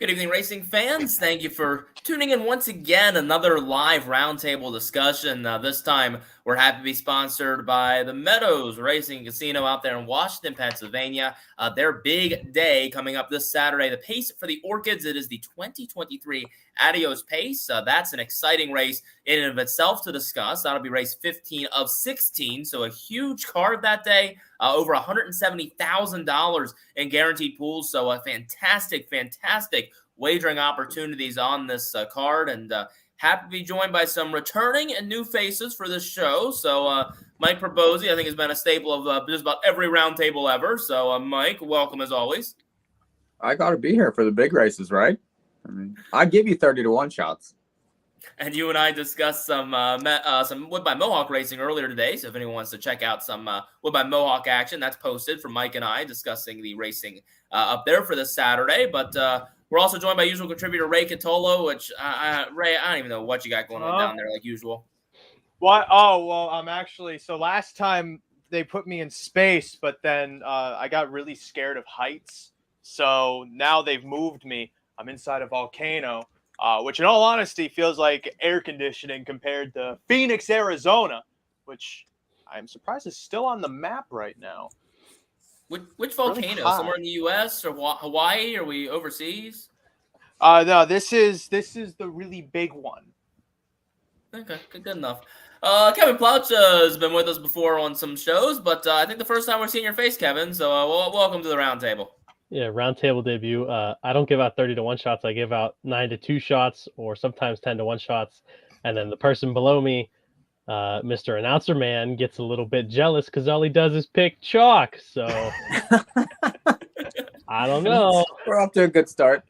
Good evening, racing fans. Thank you for tuning in once again. Another live roundtable discussion. This time, we're happy to be sponsored by the Meadows Racing Casino out there in Washington, Pennsylvania. Their big day coming up this Saturday. The pace for the Orchids, it is the 2023 Adios Pace. That's an exciting race in and of itself to discuss. That'll be race 15 of 16, so a huge card that day. Over $170,000 in guaranteed pools. So a fantastic wagering opportunities on this card. And happy to be joined by some returning and new faces for this show. So Mike Pribozie, I think, has been a staple of just about every roundtable ever. So Mike, welcome as always. I got to be here for the big races, right? I mean, I give you 30-to-1 shots. And you and I discussed some Wood by Mohawk racing earlier today. So if anyone wants to check out some Wood by Mohawk action, that's posted from Mike and I discussing the racing up there for this Saturday. But we're also joined by usual contributor Ray Cotolo, which Ray, I don't even know what you got going on down there like usual. What? Oh, well, I'm actually, so last time they put me in space, but then I got really scared of heights. So now they've moved me. I'm inside a volcano. Which in all honesty feels like air conditioning compared to Phoenix, Arizona, which I'm surprised is still on the map right now. Which volcano? Really somewhere in the U.S. or Hawaii? Are we overseas? No, this is the really big one. Okay, good enough. Kevin Plowcha has been with us before on some shows, but I think the first time we're seeing your face, Kevin. So welcome to the roundtable. Yeah, roundtable debut. I don't give out 30-to-1 shots. I give out 9-to-2 shots or sometimes 10-to-1 shots. And then the person below me, Mr. Announcer Man, gets a little bit jealous because all he does is pick chalk. So I don't know. We're off to a good start.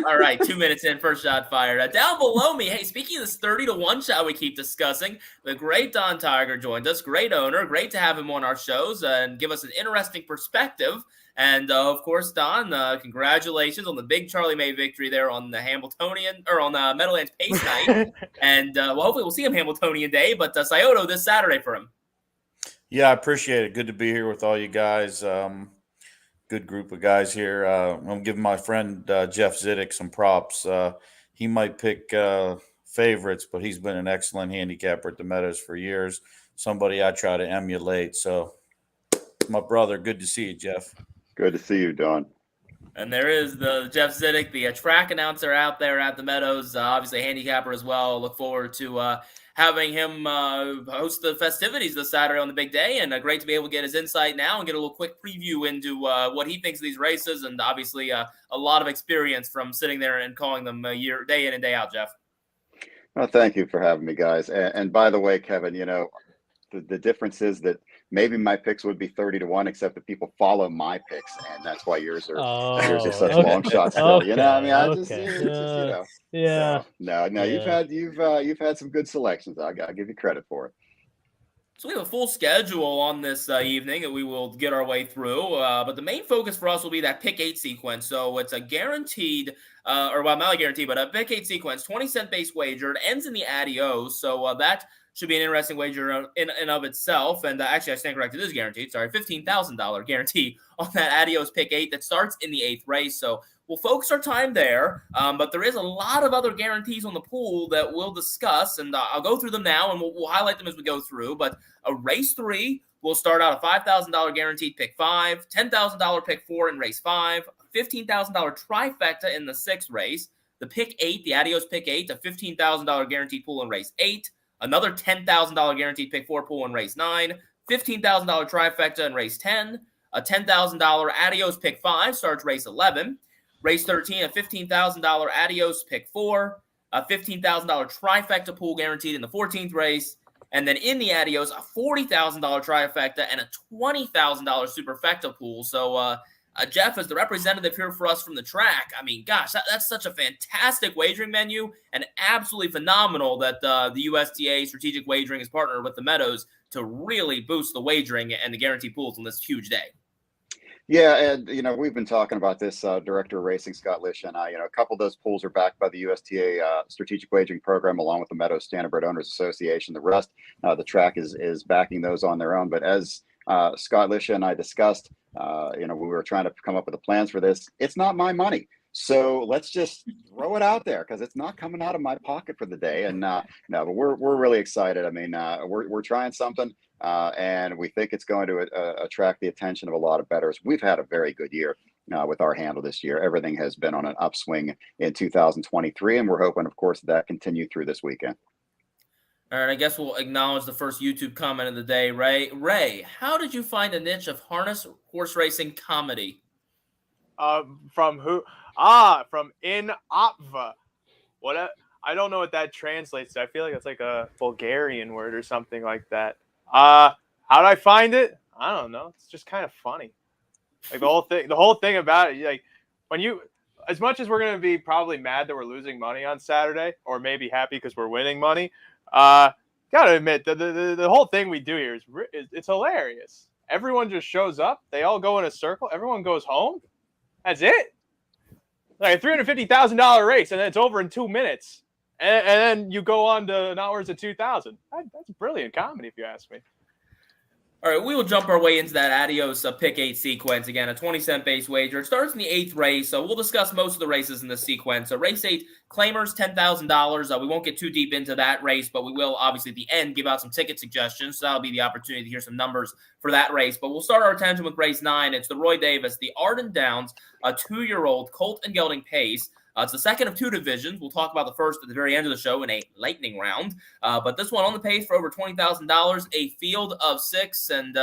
All right, 2 minutes in, first shot fired. Down below me, hey, speaking of this 30-to-1 shot we keep discussing, the great Don Tiger joined us. Great owner. Great to have him on our shows and give us an interesting perspective. And of course, Don, congratulations on the big Charlie May victory there on the Hamiltonian or on the Meadowlands Pace night. And well, hopefully we'll see him Hamiltonian Day, but Scioto this Saturday for him. Yeah, I appreciate it. Good to be here with all you guys. Good group of guys here. I'm giving my friend Jeff Zidek some props. He might pick favorites, but he's been an excellent handicapper at the Meadows for years. Somebody I try to emulate. So, my brother, good to see you, Jeff. Good to see you, Don. And there is the Jeff Zidek, the track announcer out there at the Meadows, obviously a handicapper as well. Look forward to having him host the festivities this Saturday on the big day. And great to be able to get his insight now and get a little quick preview into what he thinks of these races. And obviously a lot of experience from sitting there and calling them day in and day out, Jeff. Well, thank you for having me, guys. And by the way, Kevin, you know, the difference is that maybe my picks would be 30-to-1, except that people follow my picks, and that's why yours are such long shots still. Okay, you know, I mean, you know. Yeah. So, no, yeah. You've had some good selections. I'll give you credit for it. So we have a full schedule on this evening that we will get our way through, but the main focus for us will be that pick 8 sequence. So it's a guaranteed, not a guaranteed, but a pick 8 sequence, 20-cent base wager. It ends in the Adios, so that should be an interesting wager in and of itself. And actually, I stand corrected. It is guaranteed. Sorry, $15,000 guarantee on that Adios pick 8 that starts in the 8th race. So we'll focus our time there. But there is a lot of other guarantees on the pool that we'll discuss. And I'll go through them now, and we'll highlight them as we go through. But a race 3 will start out a $5,000 guaranteed pick 5, $10,000 pick 4 in race 5, $15,000 trifecta in the 6th race. The pick 8, the Adios pick 8, a $15,000 guaranteed pool in race 8. Another $10,000 guaranteed pick 4 pool in race 9, $15,000 trifecta in race 10, a $10,000 Adios pick 5 starts race 11, race 13, a $15,000 Adios pick 4, a $15,000 trifecta pool guaranteed in the 14th race, and then in the Adios, a $40,000 trifecta and a $20,000 superfecta pool. So, Jeff, as the representative here for us from the track, I mean, gosh, that's such a fantastic wagering menu and absolutely phenomenal that the USTA Strategic Wagering is partnered with the Meadows to really boost the wagering and the guarantee pools on this huge day. Yeah, and, you know, we've been talking about this, Director of Racing, Scott Lish, and I, you know, a couple of those pools are backed by the USTA Strategic Wagering Program, along with the Meadows Standardbred Owners Association. The rest, the track is backing those on their own. But as Scott Lish and I discussed, you know, we were trying to come up with the plans for this. It's not my money. So let's just throw it out there because it's not coming out of my pocket for the day. And no, but we're really excited. I mean, we're trying something, and we think it's going to attract the attention of a lot of bettors. We've had a very good year with our handle this year. Everything has been on an upswing in 2023, and we're hoping, of course, that continue through this weekend. All right, I guess we'll acknowledge the first YouTube comment of the day, Ray. Ray, how did you find a niche of harness horse racing comedy? From who? From In Opva. I don't know what that translates to. I feel like it's like a Bulgarian word or something like that. How did I find it? I don't know. It's just kind of funny. Like the whole thing about it, like when you, as much as we're going to be probably mad that we're losing money on Saturday, or maybe happy because we're winning money, gotta admit the whole thing we do here is it's hilarious. Everyone just shows up. They all go in a circle. Everyone goes home. That's it. Like a $350,000 race, and then it's over in 2 minutes. And then you go on to an hours of 2,000. That's brilliant comedy, if you ask me. All right, we will jump our way into that Adios pick 8 sequence. Again, a 20-cent base wager. It starts in the 8th race, so we'll discuss most of the races in this sequence. So race 8, claimers, $10,000. We won't get too deep into that race, but we will, obviously, at the end, give out some ticket suggestions. So that'll be the opportunity to hear some numbers for that race. But we'll start our attention with race 9. It's the Roy Davis, the Arden Downs, a 2-year-old colt and gelding pace. It's the second of 2 divisions. We'll talk about the first at the very end of the show in a lightning round. But this one on the pace for over $20,000, a field of 6. And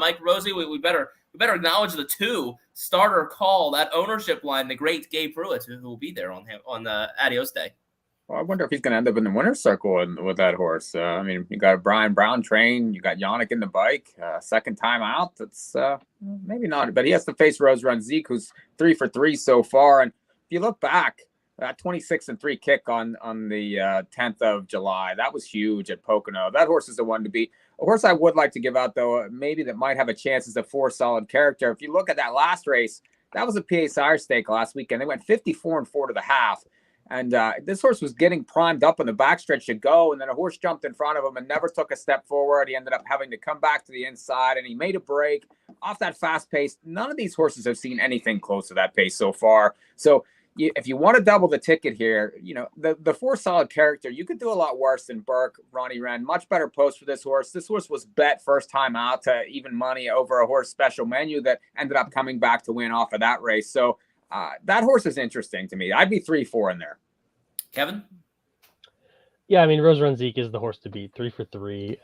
Mike Pribozie, we better acknowledge the 2 starter call, that ownership line, the great Gabe Pruitt, who will be there on the Adios Day. Well, I wonder if he's going to end up in the winner's circle with that horse. I mean, you got Brian Brown train, you got Yannick in the bike, second time out. That's maybe not, but he has to face Rose Run Zeke, who's 3 for 3 so far. And if you look back, that 26-3 kick on the 10th of July, that was huge at Pocono. That horse is the one to beat. A horse I would like to give out, though, maybe that might have a chance is a 4 solid character. If you look at that last race, that was a PA Sire stake last weekend. They went 54 4 to the half. And this horse was getting primed up on the backstretch to go, and then a horse jumped in front of him and never took a step forward. He ended up having to come back to the inside, and he made a break off that fast pace. None of these horses have seen anything close to that pace so far. So if you want to double the ticket here, you know, the 4 solid character, you could do a lot worse than Burke, Ronnie Wren. Much better post for this horse. This horse was bet first time out to even money over a horse special menu that ended up coming back to win off of that race. So that horse is interesting to me. I'd be 3-4 in there. Kevin? Yeah, I mean, Rose Run Zeke is the horse to beat. 3 for 3.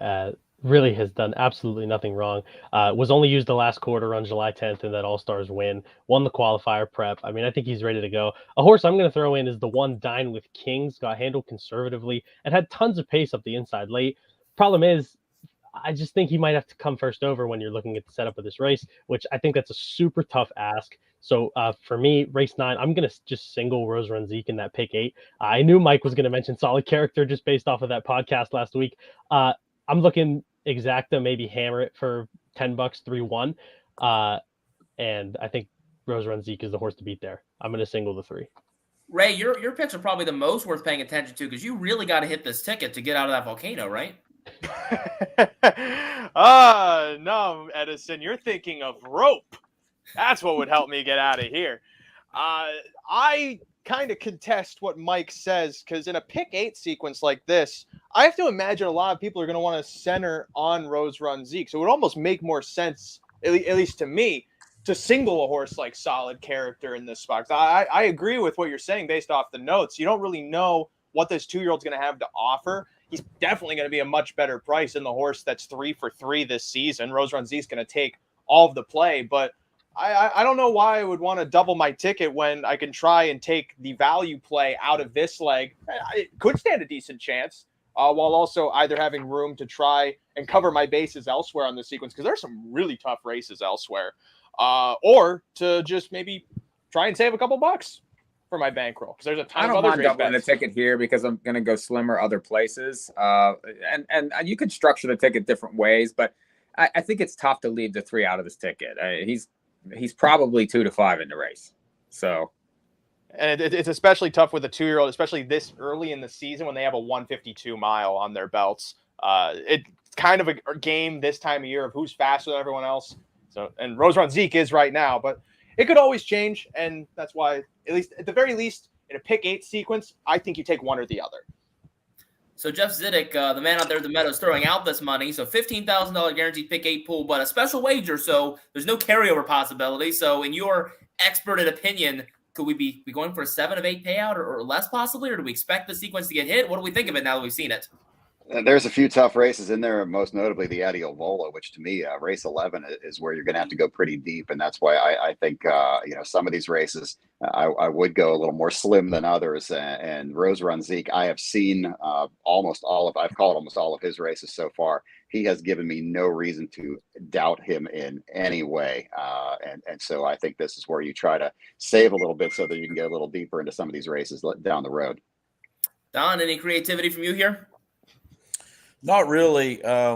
Really has done absolutely nothing wrong. Was only used the last quarter on July 10th in that All-Stars win. Won the qualifier prep. I mean, I think he's ready to go. A horse I'm going to throw in is the one Dine with Kings. Got handled conservatively and had tons of pace up the inside late. Problem is, I just think he might have to come first over when you're looking at the setup of this race, which I think that's a super tough ask. So for me, race 9, I'm going to just single Rose Run Zeke in that pick 8. I knew Mike was going to mention solid character just based off of that podcast last week. I'm looking exacta, maybe hammer it for $10, 3-1. And I think Rose Run Zeke is the horse to beat there. I'm going to single the 3. Ray, your picks are probably the most worth paying attention to because you really got to hit this ticket to get out of that volcano, right? No, Edison, you're thinking of rope. That's what would help me get out of here. I kind of contest what Mike says because in a pick 8 sequence like this, I have to imagine a lot of people are going to want to center on Rose Run Zeke. So it would almost make more sense, at least to me, to single a horse like solid character in this spot. I agree with what you're saying based off the notes. You don't really know what this 2-year-old's going to have to offer. He's definitely going to be a much better price than the horse that's 3 for 3 this season. Rose Run Zeke's going to take all of the play, but I don't know why I would want to double my ticket when I can try and take the value play out of this leg. It could stand a decent chance while also either having room to try and cover my bases elsewhere on this sequence because there's some really tough races elsewhere, or to just maybe try and save a couple bucks for my bankroll because there's a ton of other great doubling bets. the ticket here because I'm going to go slimmer other places. And you could structure the ticket different ways, but I think it's tough to leave the 3 out of this ticket. He's probably 2 to 5 in the race. So, and it's especially tough with a 2-year-old, especially this early in the season when they have a 152 mile on their belts. It's kind of a game this time of year of who's faster than everyone else. So, and Rose Run Zeke is right now, but it could always change, and that's why, at the very least, in a pick 8 sequence, I think you take one or the other. So Jeff Zidek, the man out there at the Meadows, throwing out this money. So $15,000 guaranteed pick 8 pool, but a special wager, so there's no carryover possibility. So in your expert opinion, could we be going for a 7 of 8 payout or less possibly, or do we expect the sequence to get hit? What do we think of it now that we've seen it? There's a few tough races in there, most notably the Adios Volo, which to me, race 11 is where you're going to have to go pretty deep. And that's why I think, some of these races, I would go a little more slim than others. And Rose Run Zeke, I have seen I've called almost all of his races so far. He has given me no reason to doubt him in any way. And so I think this is where you try to save a little bit so that you can get a little deeper into some of these races down the road. Don, any creativity from you here? Not really. I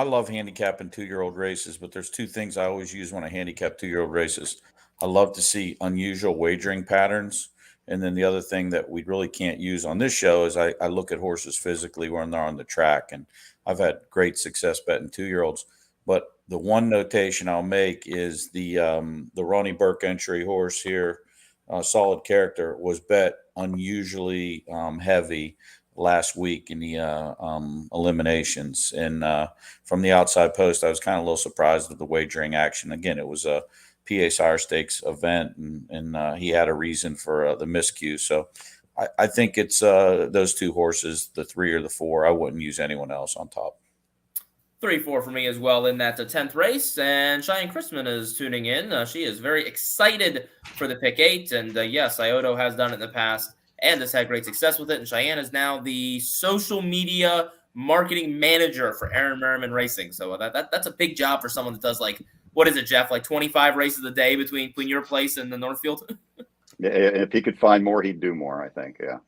love handicapping 2-year-old races, but there's 2 things I always use when I handicap 2-year-old races. I love to see unusual wagering patterns. And then the other thing that we really can't use on this show is I look at horses physically when they're on the track. And I've had great success betting 2-year-olds. But the one notation I'll make is the Ronnie Burke entry horse here, Solid Character, was bet unusually heavy last week in the eliminations. And from the outside post, I was kind of a little surprised at the wagering action. Again, it was a PA Sire Stakes event, and he had a reason for the miscue. So I think it's those 2 horses, the 3 or the 4. I wouldn't use anyone else on top. 3-4 for me as well in that 10th race. And Cheyenne Christman is tuning in. She is very excited for the pick 8. And yes, Ioto has done it in the past and has had great success with it. And Cheyenne is now the social media marketing manager for Aaron Merriman Racing. So that's a big job for someone that does, what is it, Jeff? 25 races a day between your place and the Northfield? Yeah, if he could find more, he'd do more, I think. Yeah.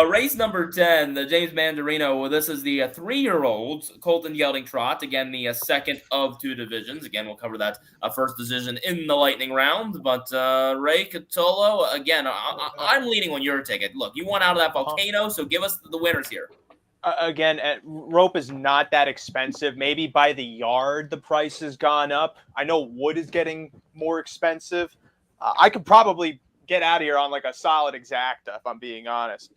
Race number 10, the James Mandarino. Well, this is the 3-year-old Colton Gelding Trot. Again, the second of 2 divisions. Again, we'll cover that first decision in the lightning round. But Ray Cotolo, again, I'm leaning on your ticket. Look, you won out of that volcano, so give us the winners here. Again, rope is not that expensive. Maybe by the yard, the price has gone up. I know wood is getting more expensive. I could probably get out of here on a solid exacta, if I'm being honest.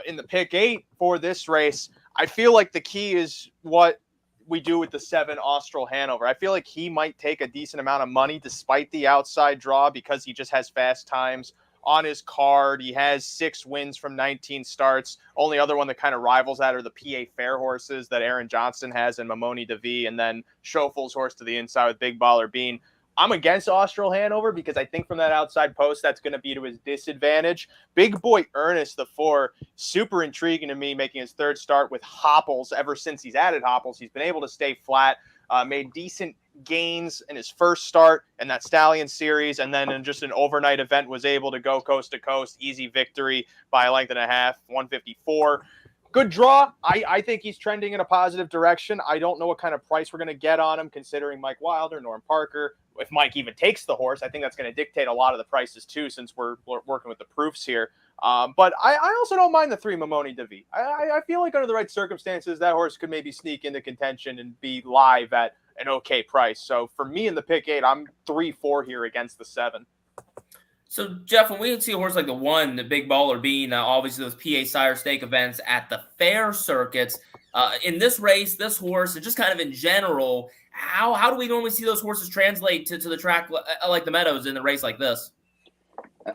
In the pick 8 for this race, I feel like the key is what we do with the 7 Austral Hanover. I feel like he might take a decent amount of money despite the outside draw because he just has fast times on his card. He has 6 wins from 19 starts. Only other one that kind of rivals that are the PA Fair horses that Aaron Johnson has and Mamoni DeVee, and then Schofel's horse to the inside with Big Baller Bean. I'm against Austral Hanover because I think from that outside post, that's going to be to his disadvantage. Big Boy Ernest, the 4, super intriguing to me, making his 3rd start with Hopples. Ever since he's added Hopples, he's been able to stay flat, made decent gains in his first start in that Stallion series, and then in just an overnight event was able to go coast to coast, easy victory by a length and a half, 154. Good draw. I think he's trending in a positive direction. I don't know what kind of price we're going to get on him, considering Mike Wilder, Norm Parker. If Mike even takes the horse, I think that's going to dictate a lot of the prices too, since we're working with the proofs here. But I also don't mind the 3 Mamoni DeVee. I feel like under the right circumstances, that horse could maybe sneak into contention and be live at an okay price. So for me in the pick 8, I'm 3-4 here against the 7. So, Jeff, when we see a horse like the 1, the Big Baller Bean, obviously those PA Sire Stake events at the fair circuits, in this race, this horse, and just kind of in general, how do we normally see those horses translate to the track like the Meadows in a race like this?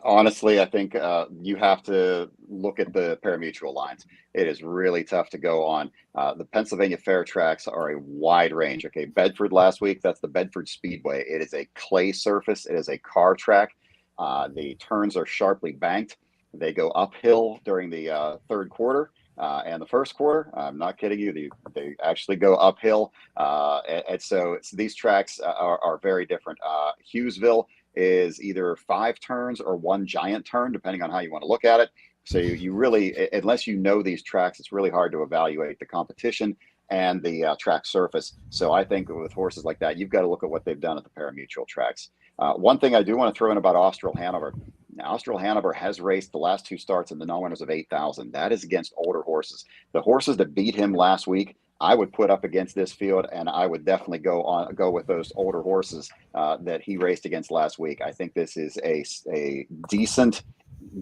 Honestly, I think you have to look at the parimutuel lines. It is really tough to go on. The Pennsylvania Fair tracks are a wide range. Okay, Bedford last week, that's the Bedford Speedway. It is a clay surface. It is a car track. The turns are sharply banked. They go uphill during the 3rd quarter and the 1st quarter. I'm not kidding you. They actually go uphill. And so these tracks are very different. Hughesville is either 5 turns or 1 giant turn, depending on how you want to look at it. So you really, unless you know these tracks, it's really hard to evaluate the competition and the track surface. So I think with horses like that, you've got to look at what they've done at the parimutuel tracks. One thing I do want to throw in about Austral Hanover. Now, Austral Hanover has raced the last 2 starts in the non-winners of 8,000. That is against older horses. The horses that beat him last week, I would put up against this field, and I would definitely go with those older horses that he raced against last week. I think this is a decent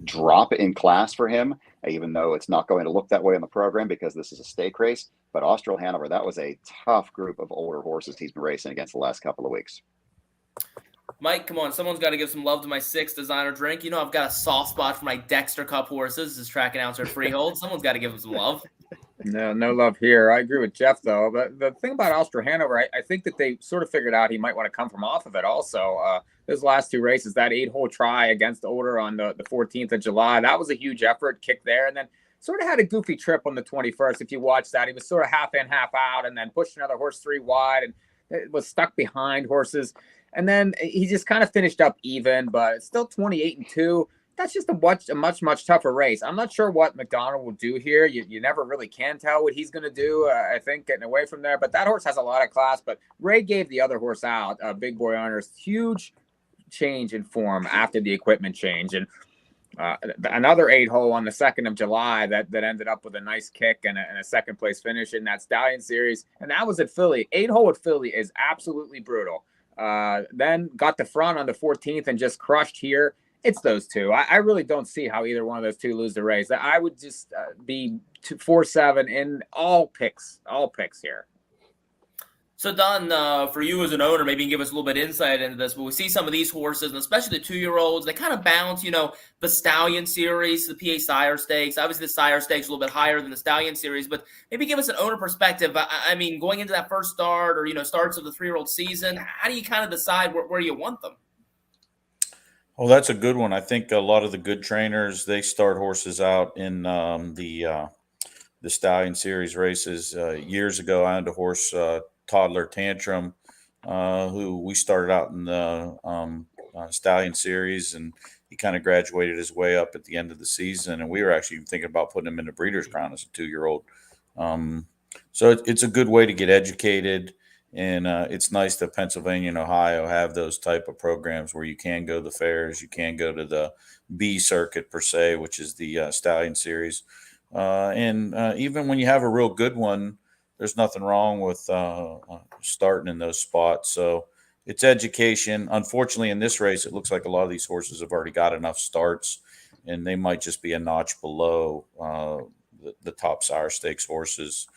drop in class for him, even though it's not going to look that way in the program because this is a stake race. But Austral Hanover, that was a tough group of older horses he's been racing against the last couple of weeks. Mike, come on. Someone's got to give some love to my 6 designer drink. You know, I've got a soft spot for my Dexter Cup horses as track announcer at Freehold. Someone's got to give them some love. No love here. I agree with Jeff, though. But the thing about Austral Hanover, I think that they sort of figured out he might want to come from off of it also. Those last 2 races, that 8-hole try against Older on the 14th of July, that was a huge effort, kick there. And then sort of had a goofy trip on the 21st. If you watch that, he was sort of half in, half out, and then pushed another horse 3 wide and it was stuck behind horses. And then he just kind of finished up even, but it's still 28-2. That's just a much tougher race. I'm not sure what McDonald will do here. You never really can tell what he's going to do, I think, getting away from there. But that horse has a lot of class. But Ray gave the other horse out, Big Boy Honors, huge change in form after the equipment change. And another 8-hole on the 2nd of July that ended up with a nice kick and a second-place finish in that Stallion Series. And that was at Philly. 8-hole at Philly is absolutely brutal. Then got the front on the 14th and just crushed here. It's those 2. I really don't see how either one of those 2 lose the race. I would just be 4-7 in all picks here. So, Don, for you as an owner, maybe you can give us a little bit of insight into this, but we see some of these horses, and especially the 2-year-olds, they kind of bounce, the Stallion Series, the PA Sire Stakes. Obviously, the Sire Stakes a little bit higher than the Stallion Series, but maybe give us an owner perspective. I mean, going into that first start or, starts of the 3-year-old season, how do you kind of decide where you want them? Oh, that's a good one. I think a lot of the good trainers, they start horses out in the Stallion Series races. Years ago, I owned a horse, Toddler Tantrum, who we started out in the Stallion Series, and he kind of graduated his way up at the end of the season. And we were actually thinking about putting him in the Breeders' Crown as a 2-year-old. So it's a good way to get educated. And it's nice that Pennsylvania and Ohio have those type of programs where you can go to the fairs, you can go to the B circuit per se, which is the Stallion Series. And even when you have a real good one, there's nothing wrong with starting in those spots. So it's education. Unfortunately, in this race, it looks like a lot of these horses have already got enough starts, and they might just be a notch below the top Sire Stakes horses.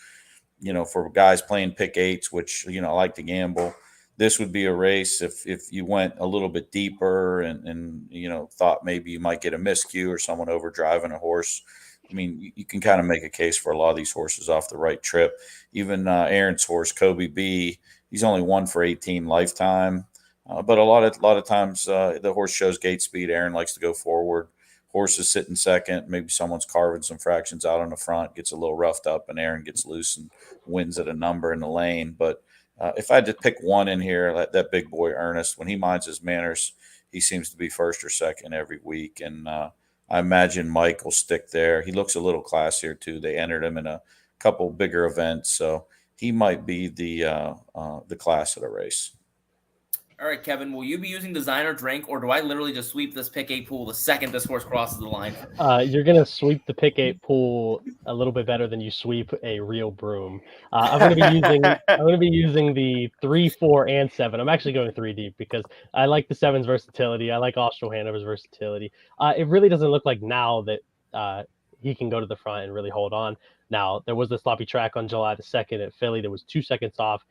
For guys playing pick 8s, which, I like to gamble, this would be a race if you went a little bit deeper and thought maybe you might get a miscue or someone over driving a horse. I mean, you can kind of make a case for a lot of these horses off the right trip. Even Aaron's horse, Kobe B, he's only 1 for 18 lifetime. But a lot of times the horse shows gate speed. Aaron likes to go forward. Horse is sitting second. Maybe someone's carving some fractions out on the front, gets a little roughed up, and Aaron gets loose and wins at a number in the lane. But if I had to pick one in here, that Big Boy Ernest, when he minds his manners, he seems to be first or second every week. And I imagine Mike will stick there. He looks a little classier too. They entered him in a couple bigger events, so he might be the class of the race. All right, Kevin, will you be using designer drink, or do I literally just sweep this pick 8 pool the second this horse crosses the line? You're going to sweep the pick 8 pool a little bit better than you sweep a real broom. I'm going to be using the 3, 4, and 7. I'm actually going 3 deep because I like the 7's versatility. I like Austral Hanover's versatility. It really doesn't look like now that he can go to the front and really hold on. Now, there was the sloppy track on July the 2nd at Philly. There was 2 seconds off.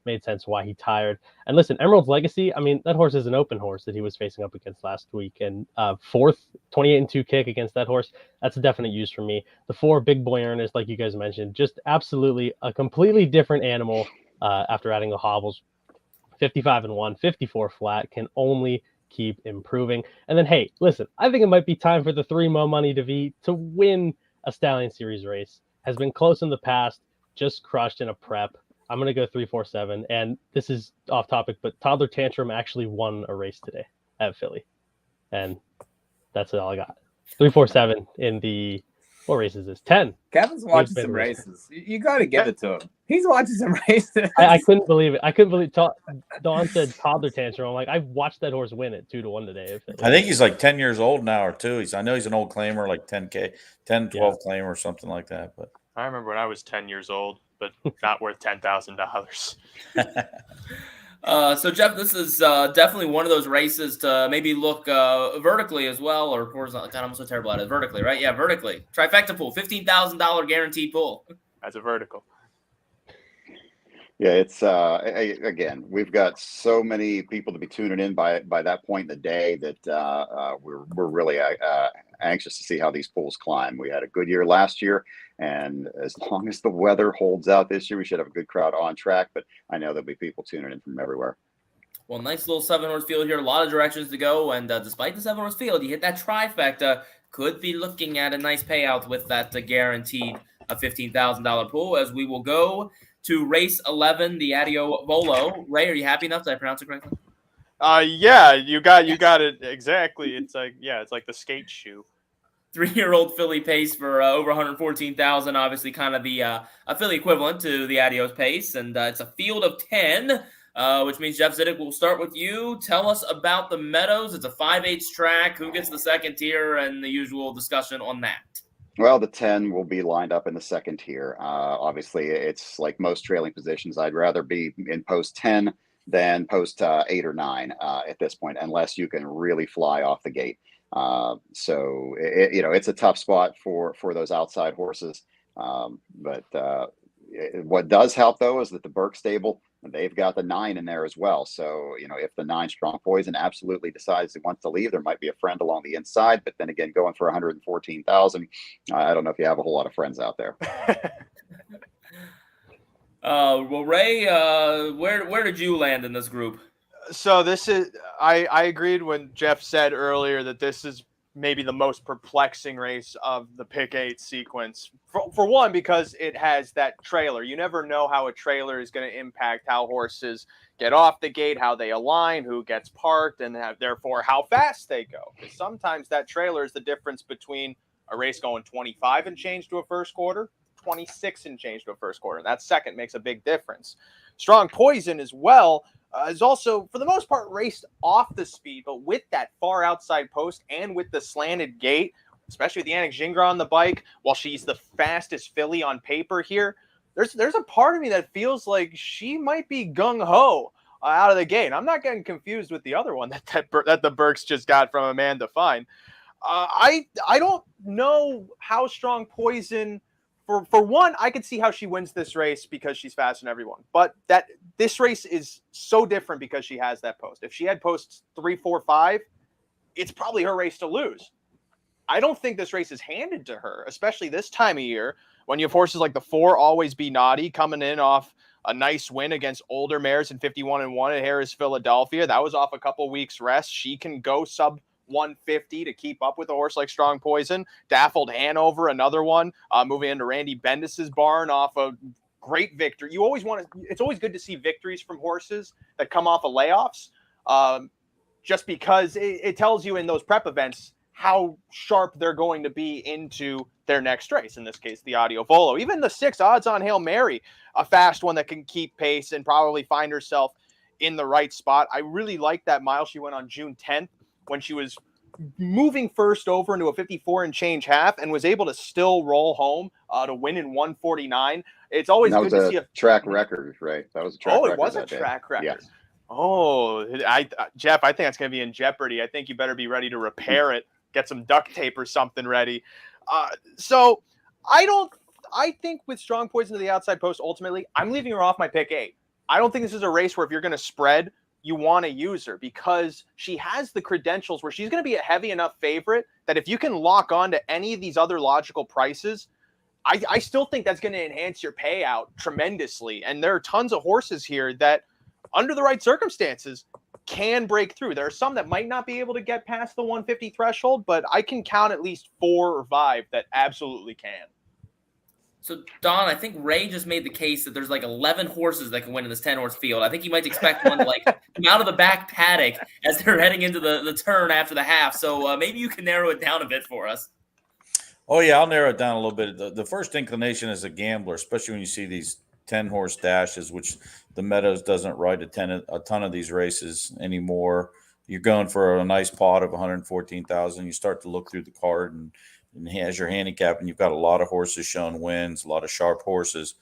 Made sense why he tired. And listen, Emerald's Legacy, I mean, that horse is an open horse that he was facing up against last week. And 4th, 28-2 kick against that horse, that's a definite use for me. The 4, Big Boy Ernest, like you guys mentioned, just absolutely a completely different animal after adding the hobbles. 55-1, 54 flat, can only keep improving. And then, hey, listen, I think it might be time for the 3 Mo Money DeVee to win a Stallion Series race. Has been close in the past, just crushed in a prep. I'm going to go 3, 4, 7. And this is off topic, but Toddler Tantrum actually won a race today at Philly. And that's all I got. 3, 4, 7 in the, what race is this? 10. Kevin's watching some races. You got to give it to him. He's watching some races. I couldn't believe it. Dawn said Toddler Tantrum. I'm like, I watched that horse win it 2-1 today. I think he's like 10 years old now or 2. I know he's an old claimer, like 10K, 10, 12 claimer or something like that. But I remember when I was 10 years old. but not worth $10,000. So Jeff, this is definitely one of those races to maybe look vertically as well, or horizontally. God, I'm so terrible at it. Vertically, right? Yeah, vertically. Trifecta pool, $15,000 guaranteed pool. As a vertical. Yeah, it's again, we've got so many people to be tuning in by that point in the day that we're really anxious to see how these pools climb. We had a good year last year, and as long as the weather holds out this year, we should have a good crowd on track. But I know there'll be people tuning in from everywhere. Well, nice little 7-horse field here, a lot of directions to go, and despite the 7-horse field, you hit that trifecta, could be looking at a nice payout with that guaranteed $15,000 pool. As we will go to race 11, the Adios Volo. Ray, are you happy enough? Did I pronounce it correctly? Yeah, you got it exactly. It's like the skate shoe. 3-year-old filly Pace for over $114,000. Obviously, kind of the a filly equivalent to the Adios Pace, and it's a field of 10, which means Jeff Zidek, will start with you. Tell us about the Meadows. It's a 5/8 track. Who gets the second tier, and the usual discussion on that. Well, the 10 will be lined up in the second tier. Obviously, it's like most trailing positions. I'd rather be in post 10 than post 8 or 9 at this point, unless you can really fly off the gate. So it's a tough spot for those outside horses. But what does help though is that the Burke stable, they've got the 9 in there as well. So if the 9 Strong Poison absolutely decides it wants to leave, there might be a friend along the inside. But then again, going for 114,000, I don't know if you have a whole lot of friends out there. Well, Ray, where did you land in this group? So this is I agreed when Jeff said earlier that this is maybe the most perplexing race of the pick 8 sequence. For one, because it has that trailer. You never know how a trailer is going to impact how horses get off the gate, how they align, who gets parked, and therefore how fast they go. Because sometimes that trailer is the difference between a race going 25 and change to a first quarter, 26 and change to a first quarter. That second makes a big difference. Strong Poison as well is also, for the most part, raced off the speed, but with that far outside post and with the slanted gate, especially with the Yannick Gingras on the bike, while she's the fastest filly on paper here, there's a part of me that feels like she might be gung-ho out of the gate. I'm not getting confused with the other one that the Burks just got from Amanda Fine. I don't know how Strong Poison... For one, I could see how she wins this race because she's faster than everyone. But this race is so different because she has that post. If she had posts 3, 4, 5, it's probably her race to lose. I don't think this race is handed to her, especially this time of year when you have horses like the 4 Always Be Naughty coming in off a nice win against older mares in 51-1 at Harris, Philadelphia. That was off a couple weeks rest. She can go sub 150 to keep up with a horse like Strong Poison. Daffled Hanover, another one, moving into Randy Bendis's barn off a great victory. It's always good to see victories from horses that come off of layoffs, just because it tells you in those prep events how sharp they're going to be into their next race. In this case, the Adios Volo. Even the 6 odds on Hail Mary, a fast one that can keep pace and probably find herself in the right spot. I really like that mile she went on June 10th. When she was moving first over into a 54 and change half and was able to still roll home to win in 149. It's always good to see a track record, right? That was a track record. Oh, it was a track record. Yes. Oh, Jeff, I think that's going to be in jeopardy. I think you better be ready to repair it. Get some duct tape or something ready. So I think with Strong Poison to the outside post, ultimately, I'm leaving her off my pick 8. I don't think this is a race where if you're going to spread, you want to use her because she has the credentials where she's going to be a heavy enough favorite that if you can lock on to any of these other logical prices, I still think that's going to enhance your payout tremendously. And there are tons of horses here that under the right circumstances can break through. There are some that might not be able to get past the 150 threshold, but I can count at least 4 or 5 that absolutely can. So, Don, I think Ray just made the case that there's like 11 horses that can win in this 10-horse field. I think you might expect one to come out of the back paddock as they're heading into the turn after the half. So maybe you can narrow it down a bit for us. Oh, yeah, I'll narrow it down a little bit. The first inclination as a gambler, especially when you see these 10-horse dashes, which the Meadows doesn't ride a ton of these races anymore. You're going for a nice pot of 114,000. You start to look through the card and as your handicap, and you've got a lot of horses showing wins, a lot of sharp horses.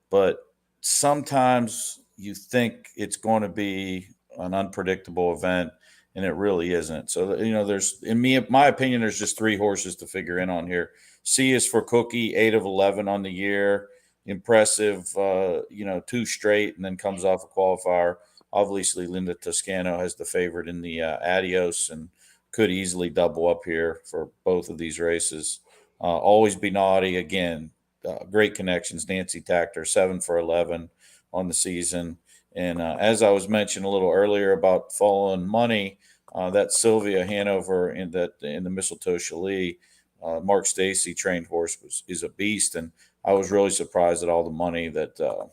but sometimes you think it's going to be an unpredictable event, and it really isn't. So, there's, in my opinion, there's just 3 horses to figure in on here. C is for Cookie, 8 of 11 on the year. Impressive, 2 straight, and then comes off a qualifier. Obviously, Linda Toscano has the favorite in the Adios and could easily double up here for both of these races. Always Be Naughty, again, great connections. Nancy Tactor, 7 for 11 on the season. And as I was mentioning a little earlier about following money, that Sylvia Hanover in the Mistletoe Chalet, Mark Stacy trained horse is a beast. And I was really surprised at all the money that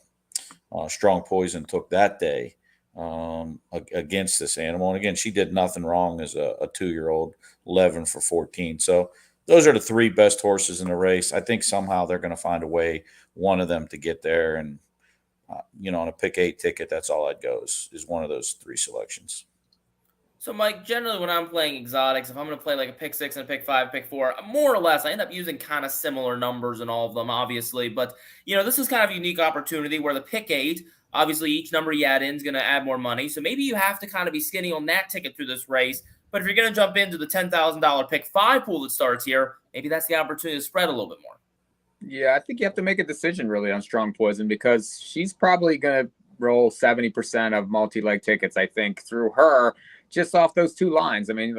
Strong Poison took that day against this animal. And again, she did nothing wrong as a 2-year-old, 11 for 14. So those are the 3 best horses in the race. I think somehow they're going to find a way, one of them, to get there. And, on a pick 8 ticket, that's all I'd go is one of those 3 selections. So, Mike, generally when I'm playing exotics, if I'm going to play like a pick 6 and a pick 5, pick 4, more or less, I end up using kind of similar numbers in all of them, obviously. But, this is kind of a unique opportunity where the pick 8, obviously each number you add in is going to add more money. So maybe you have to kind of be skinny on that ticket through this race. But if you're going to jump into the $10,000 pick 5 pool that starts here, maybe that's the opportunity to spread a little bit more. Yeah, I think you have to make a decision really on Strong Poison because she's probably going to roll 70% of multi-leg tickets, I think, through her just off those 2 lines. I mean,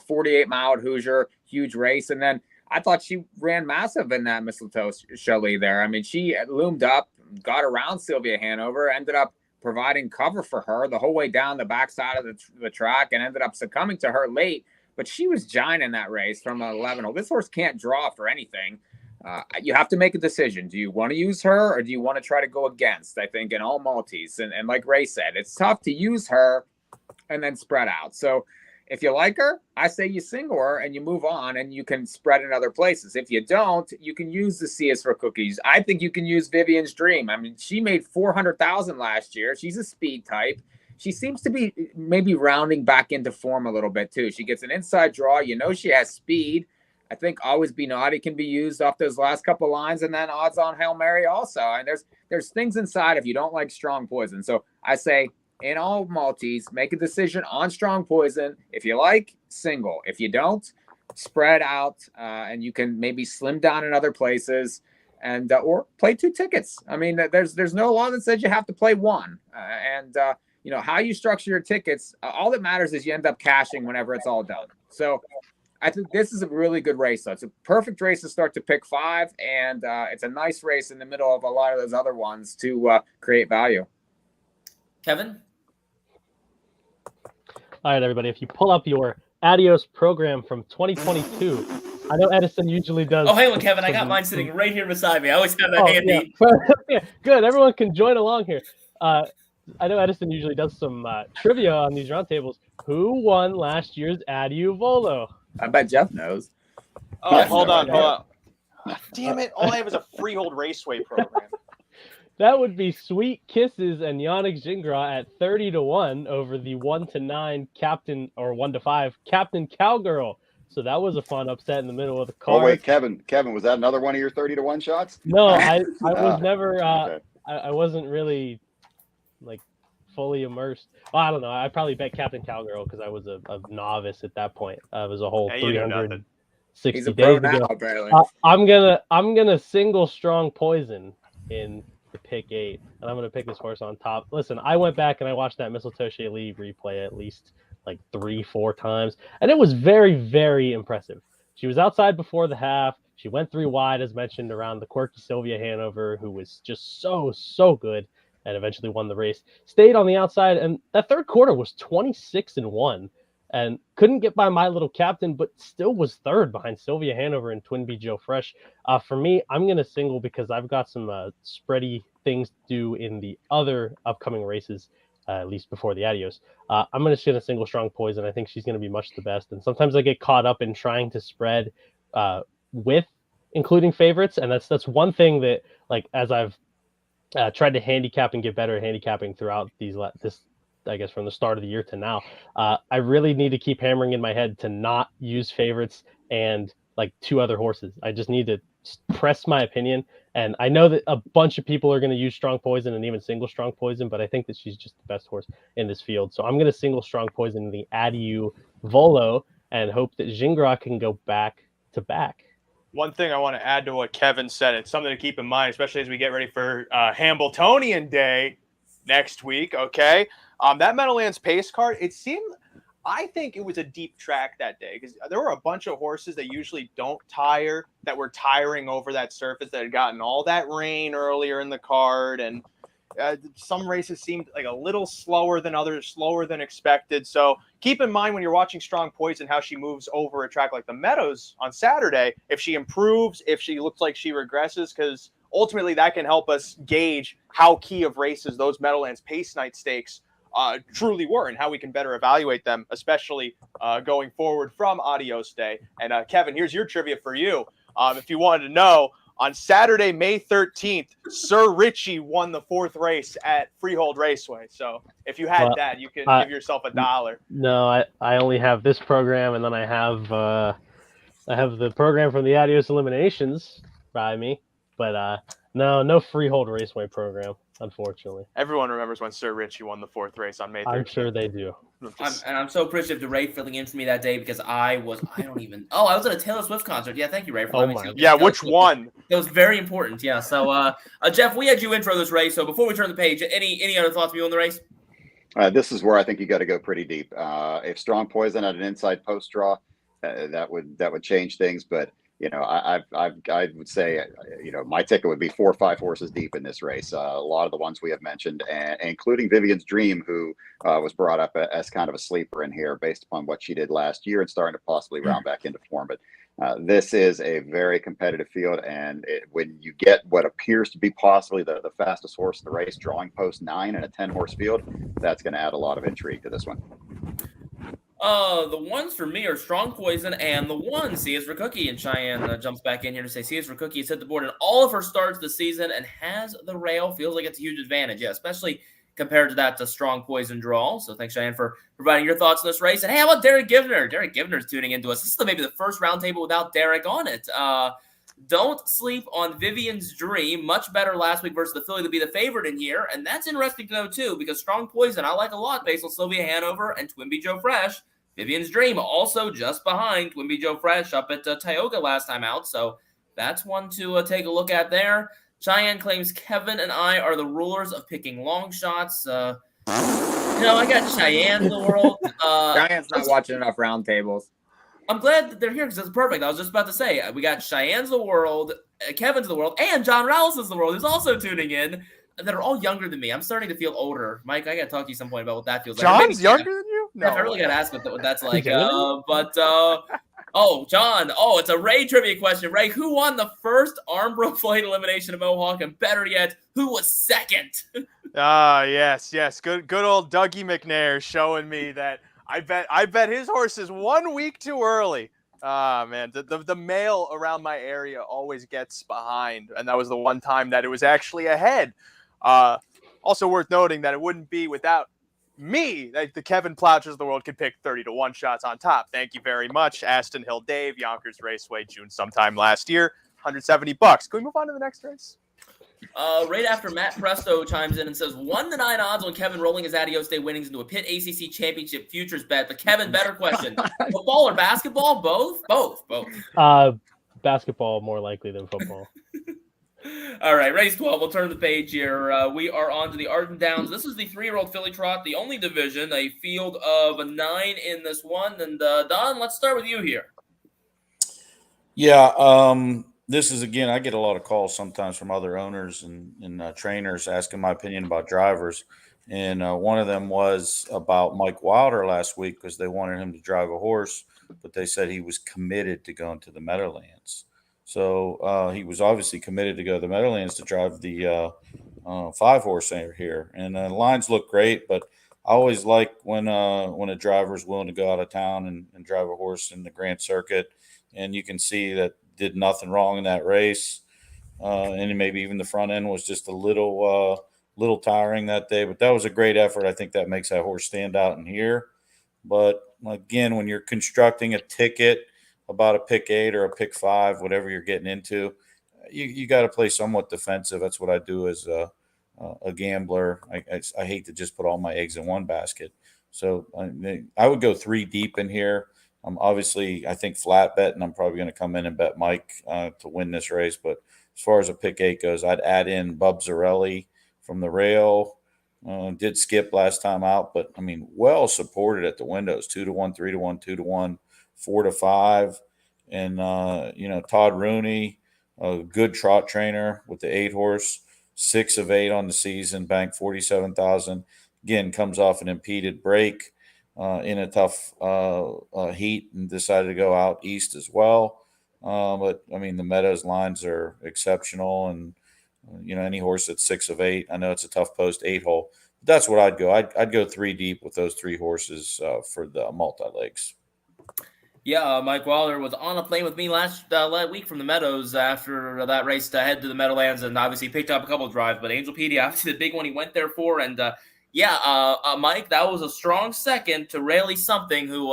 48 mile at Hoosier, huge race. And then I thought she ran massive in that Mistletoe Chalet there. I mean, she loomed up, got around Sylvia Hanover, ended up providing cover for her the whole way down the backside of the track and ended up succumbing to her late. But she was giant in that race from 11. Oh, this horse can't draw for anything. You have to make a decision. Do you want to use her or do you want to try to go against, I think, in all multis? And like Ray said, it's tough to use her and then spread out. So if you like her, I say you single her and you move on and you can spread in other places. If you don't, you can use the CS for Cookies. I think you can use Vivian's Dream. I mean, she made 400,000 last year. She's a speed type. She seems to be maybe rounding back into form a little bit too. She gets an inside draw. She has speed. I think Always Be Naughty can be used off those last couple lines, and then odds on Hail Mary also. And there's things inside if you don't like Strong Poison. So I say in all multis, make a decision on Strong Poison. If you like, single. If you don't, spread out, and you can maybe slim down in other places, and or play 2 tickets. I mean, there's no law that says you have to play 1. How you structure your tickets, all that matters is you end up cashing whenever it's all done. So I think this is a really good race, though. It's a perfect race to start to pick 5, and it's a nice race in the middle of a lot of those other ones to create value. Kevin? All right, everybody. If you pull up your Adios program from 2022, I know Edison usually does. Oh, hey, look, Kevin, I got mine sitting right here beside me. I always have that handy. Yeah. Yeah, good. Everyone can join along here. I know Edison usually does some trivia on these roundtables. Who won last year's Adiu Volo? I bet Jeff knows. Oh, hold on. Damn it. All I have is a Freehold Raceway program. That would be Sweet Kisses and Yannick Gingras at 30-1 over the 1-9 captain, or 1-5 Captain Cowgirl. So that was a fun upset in the middle of the card. Oh wait, Kevin, was that another one of your 30-1 shots? No, I was never. Okay. I wasn't really like fully immersed. Well, I don't know. I probably bet Captain Cowgirl because I was a novice at that point. It was a whole 360 days ago. Apparently. I'm gonna single Strong Poison in the pick 8, and I'm gonna pick this horse on top. Listen, I went back and I watched that Mistletoe Chalet replay at least like 3-4 times, and it was very, very impressive. She was outside before the half. She went 3 wide, as mentioned, around the quirky Sylvia Hanover, who was just so good, and eventually won the race. Stayed on the outside, and that third quarter was 26-1, and couldn't get by My Little Captain, but still was third behind Sylvia Hanover and Twin B Joe Fresh. For me, I'm going to single because I've got some spready things to do in the other upcoming races, at least before the Adios. I'm just going to single Strong Poison. I think she's going to be much the best, and sometimes I get caught up in trying to spread with including favorites, and that's one thing that, like, as I've tried to handicap and get better at handicapping throughout this, I guess, from the start of the year to now, I really need to keep hammering in my head to not use favorites and like 2 other horses. I just need to press my opinion. And I know that a bunch of people are going to use Strong Poison and even single Strong Poison, but I think that she's just the best horse in this field. So I'm going to single Strong Poison the Adieu Volo and hope that Gingras can go back to back. One thing I want to add to what Kevin said, it's something to keep in mind, especially as we get ready for Hambletonian Day next week, okay? That Meadowlands Pace card, I think it was a deep track that day because there were a bunch of horses that usually don't tire that were tiring over that surface that had gotten all that rain earlier in the card. And some races seemed like a little slower than others, slower than expected. So keep in mind when you're watching Strong Poison how she moves over a track like the Meadows on Saturday, if she improves, if she looks like she regresses, because ultimately that can help us gauge how key of races those Meadowlands Pace Night Stakes truly were and how we can better evaluate them, especially going forward from Adios Day. And Kevin, here's your trivia for you. If you wanted to know, on Saturday, May 13th, Sir Richie won the 4th race at Freehold Raceway. So if you had that, you can give yourself $1. No, I only have this program, and then I have the program from the Adios Eliminations by me. But no Freehold Raceway program, unfortunately. Everyone remembers when Sir Richie won the 4th race on May 13th. I'm sure they do. I'm so appreciative to Ray filling in for me that day because I was at a Taylor Swift concert. Yeah, thank you, Ray. Which one? It was very important. Yeah. So, Jeff, we had you intro this race. So before we turn the page, any other thoughts from you on the race? This is where I think you got to go pretty deep. If Strong Poison had an inside post draw, that would change things. But I would say, my ticket would be 4 or 5 horses deep in this race. A lot of the ones we have mentioned, and including Vivian's Dream, who was brought up as kind of a sleeper in here based upon what she did last year and starting to possibly round back into form. But this is a very competitive field, and when you get what appears to be possibly the fastest horse in the race, drawing post 9 in a 10-horse field, that's going to add a lot of intrigue to this one. The ones for me are Strong Poison and the one, Sia's for Cookie. And Cheyenne jumps back in here to say Sia's for Cookie has hit the board in all of her starts this season and has the rail. Feels like it's a huge advantage, yeah, especially compared to that Strong Poison draw. So thanks, Cheyenne, for providing your thoughts on this race. And hey, how about Derek Givner? Derek Givner's tuning into us. This is maybe the first roundtable without Derek on it. Don't sleep on Vivian's Dream. Much better last week versus the filly to be the favorite in here. And that's interesting to know, too, because Strong Poison, I like a lot based on Sylvia Hanover and Twinbee Joe Fresh. Vivian's Dream also just behind Twinbee Joe Fresh up at Tioga last time out. So that's one to take a look at there. Cheyenne claims Kevin and I are the rulers of picking long shots. I got Cheyenne in the world. Cheyenne's not watching enough roundtables. I'm glad that they're here because it's perfect. I was just about to say, we got Cheyenne's the world, Kevin's the world, and John Rallis is the world, who's also tuning in, that are all younger than me. I'm starting to feel older. Mike, I got to talk to you some point about what that feels like. John's younger than you? No. I really got to ask what that's like. John. It's a Ray trivia question. Ray, who won the first Armbro Flight elimination of Mohawk? And better yet, who was second? Yes. Good old Dougie McNair showing me that I bet his horse is 1 week too early. Man, the mail around my area always gets behind, and that was the one time that it was actually ahead. Also worth noting that it wouldn't be without me that the Kevin Plowchas of the world could pick 30 to 1 shots on top. Thank you very much, Aston Hill Dave, Yonkers Raceway, June sometime last year, $170. Can we move on to the next race? Right after Matt Presto chimes in and says 1 to 9 odds on Kevin rolling his Adios Day winnings into a Pitt ACC Championship futures bet. But Kevin, better question: football or basketball? Both. Basketball more likely than football. All right, race 12. We'll turn the page here. We are on to the Arden Downs. This is the 3-year-old filly trot, the only division, a field of 9 in this one. And Don, let's start with you here. Yeah. This is, again, I get a lot of calls sometimes from other owners and trainers asking my opinion about drivers. And one of them was about Mike Wilder last week because they wanted him to drive a horse, but they said he was committed to going to the Meadowlands. So he was obviously committed to go to the Meadowlands to drive the 5-horse here. And the lines look great, but I always like when a driver is willing to go out of town and drive a horse in the Grand Circuit. And you can see that did nothing wrong in that race. And maybe even the front end was just a little tiring that day, but that was a great effort. I think that makes that horse stand out in here. But again, when you're constructing a ticket about a pick 8 or a pick 5, whatever you're getting into, you got to play somewhat defensive. That's what I do as a gambler. I hate to just put all my eggs in one basket. So I would go 3 deep in here. Obviously, I think flat bet, and I'm probably going to come in and bet Mike to win this race. But as far as a pick 8 goes, I'd add in Bub Zarelli from the rail. Did skip last time out, but I mean, well supported at the windows, 2-1, 3-1, 2-1, 4-5. And, Todd Rooney, a good trot trainer with the 8 horse, 6 of 8 on the season, banked 47,000. Again, comes off an impeded break in a tough heat and decided to go out east as well. But I mean, the Meadows lines are exceptional, and any horse that's 6 of 8. I know it's a tough post 8 hole. But that's what I'd go. I'd go 3 deep with those 3 horses for the multi-legs. Yeah, Mike Waller was on a plane with me last week from the Meadows after that race to head to the Meadowlands, and obviously picked up a couple of drives. But Angelpedia, obviously the big one he went there for, and Mike, that was a strong second to Rayleigh Something, who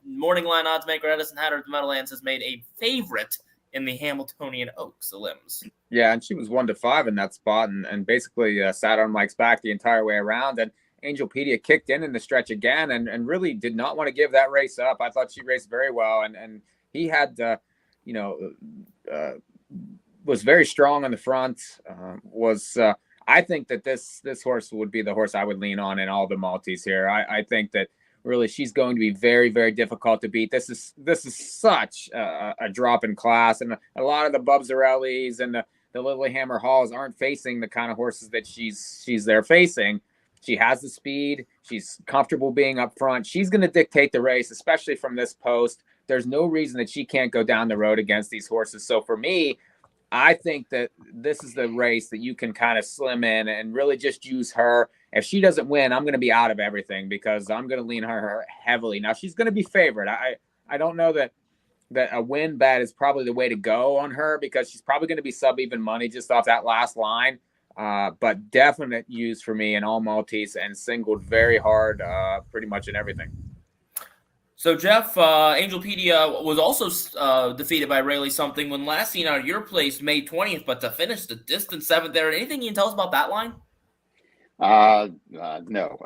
morning line odds maker Edison Hatter at the Meadowlands has made a favorite in the Hamiltonian Oaks, the limbs. Yeah, and she was 1-5 in that spot, and basically sat on Mike's back the entire way around. And Angelpedia kicked in the stretch again, and really did not want to give that race up. I thought she raced very well, and he had, was very strong on the front. I think that this horse would be the horse I would lean on in all the multis here. I think that really she's going to be very, very difficult to beat. This is such a drop in class, and a lot of the Bub Zarellis and the Lilyhammer Halls aren't facing the kind of horses that she's there facing. She has the speed. She's comfortable being up front. She's going to dictate the race, especially from this post. There's no reason that she can't go down the road against these horses. So for me, I think that this is the race that you can kind of slim in and really just use her. If she doesn't win, I'm going to be out of everything because I'm going to lean her heavily. Now, she's going to be favored. I don't know that a win bet is probably the way to go on her because she's probably going to be sub-even money just off that last line. But definite use for me in all multis and singled very hard pretty much in everything. So, Jeff, Angelpedia was also defeated by Rayleigh Something when last seen out of your place May 20th, but to finish the distant 7th there. Anything you can tell us about that line? No.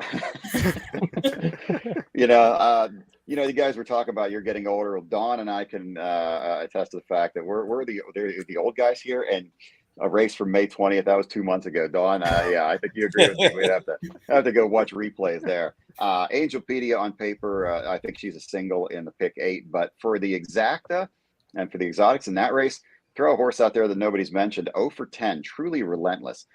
You guys were talking about you're getting older. Dawn and I can attest to the fact that we're the old guys here, and a race from May 20th, that was 2 months ago. Dawn, I think you agree with me. We'd have to go watch replays there. Angelpedia on paper, I think she's a single in the pick 8, but for the exacta and for the exotics in that race, throw a horse out there that nobody's mentioned. 0 for 10, truly relentless.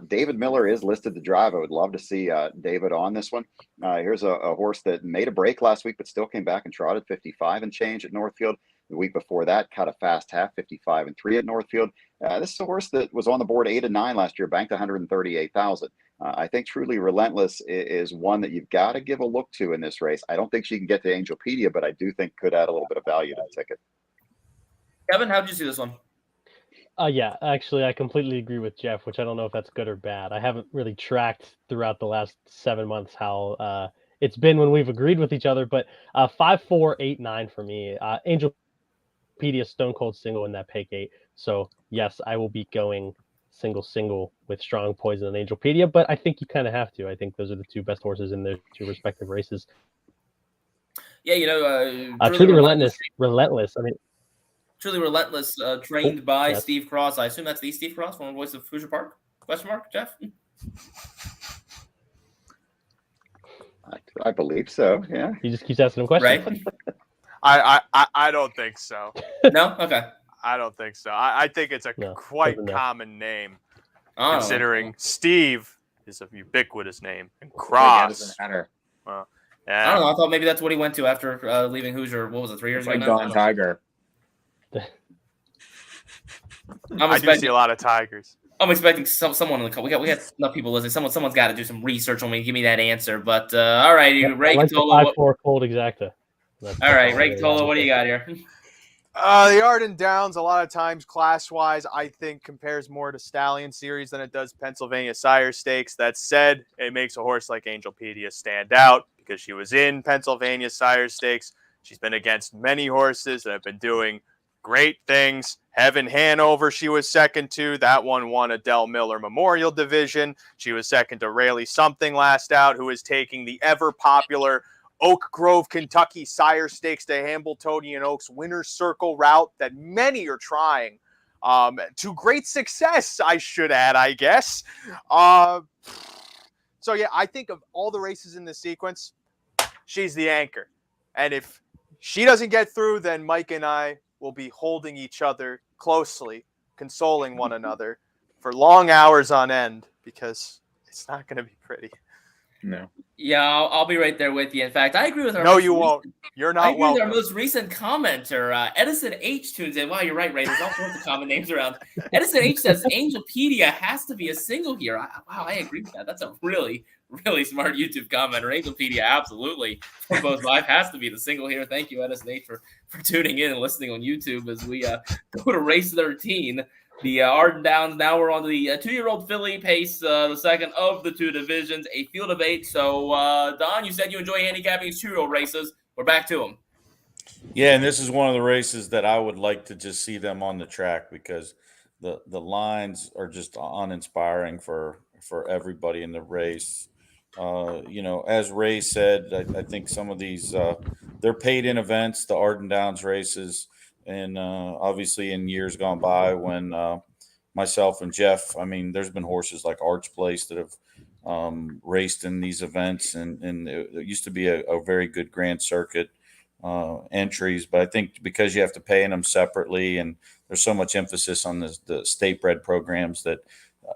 David Miller is listed to drive. I would love to see David on this one. Here's a horse that made a break last week, but still came back and trotted 55 and change at Northfield. The week before that, cut a fast half, 55 and 3 at Northfield. This is a horse that was on the board 8 and 9 last year, banked 138,000. I think Truly Relentless is one that you've got to give a look to in this race. I don't think she can get to Angelpedia, but I do think could add a little bit of value to the ticket. Kevin, how did you see this one? Yeah, actually, I completely agree with Jeff, which I don't know if that's good or bad. I haven't really tracked throughout the last 7 months how it's been when we've agreed with each other, but 5, 4, 8, 9 for me. Angelpedia stone cold single in that pick 8. So yes, I will be going single with Strong Poison and Angelpedia, but I think you kind of have to. I think those are the 2 best horses in their 2 respective races. Yeah, Truly Relentless. I mean, Truly Relentless, trained by Steve Cross. I assume that's the Steve Cross, former voice of Hoosier Park? Question mark, Jeff? I believe so, yeah. He just keeps asking him questions. Right? I don't think so. No? Okay. I don't think so. I think it's quite common name, considering Steve is a ubiquitous name and Cross. Well, yeah. I don't know. I thought maybe that's what he went to after leaving Hoosier. What was it, 3 years ago? Like Dawn Tiger. I do see a lot of Tigers. I'm expecting someone in the call. We got enough people listening. Someone's got to do some research on me. Give me that answer. But all right, Ray Cotolo. 5-4 cold exacta. All right, Ray Cotolo, what do you got here? The Arden Downs, a lot of times class-wise, I think compares more to Stallion Series than it does Pennsylvania Sire Stakes. That said, it makes a horse like Angelpedia stand out because she was in Pennsylvania Sire Stakes. She's been against many horses that have been doing great things. Heaven Hanover, she was second to. That one won a Del Miller Memorial Division. She was second to Rayleigh Something last out, who is taking the ever-popular Oak Grove, Kentucky Sire Stakes to Hambletonian Oaks Winner's Circle route that many are trying to great success, I should add, I guess. So, yeah, I think of all the races in this sequence, she's the anchor. And if she doesn't get through, then Mike and I will be holding each other closely, consoling one another for long hours on end, because it's not going to be pretty. No. Yeah, I'll be right there with you. In fact, I agree with our No, you won't. You're not welcome. Our most recent commenter, Edison H tunes in. Wow, you're right, Ray. There's all sorts of common names around. Edison H says Angelpedia has to be a single here. Wow, I agree with that. That's a really, really smart YouTube commenter. Angelpedia, absolutely. For both live has to be the single here. Thank you, Edison H, for tuning in and listening on YouTube as we go to race 13. The Arden Downs. Now we're on the 2-year-old filly Pace, the second of the two divisions, a field of 8. So, Don, you said you enjoy handicapping 2-year-old races. We're back to them. Yeah, and this is one of the races that I would like to just see them on the track, because the lines are just uninspiring for everybody in the race. As Ray said, I think some of these they're paid in events, the Arden Downs races. And obviously in years gone by when myself and Jeff, I mean, there's been horses like Arch Place that have raced in these events. And it used to be a very good Grand Circuit entries. But I think because you have to pay in them separately and there's so much emphasis on the state bred programs that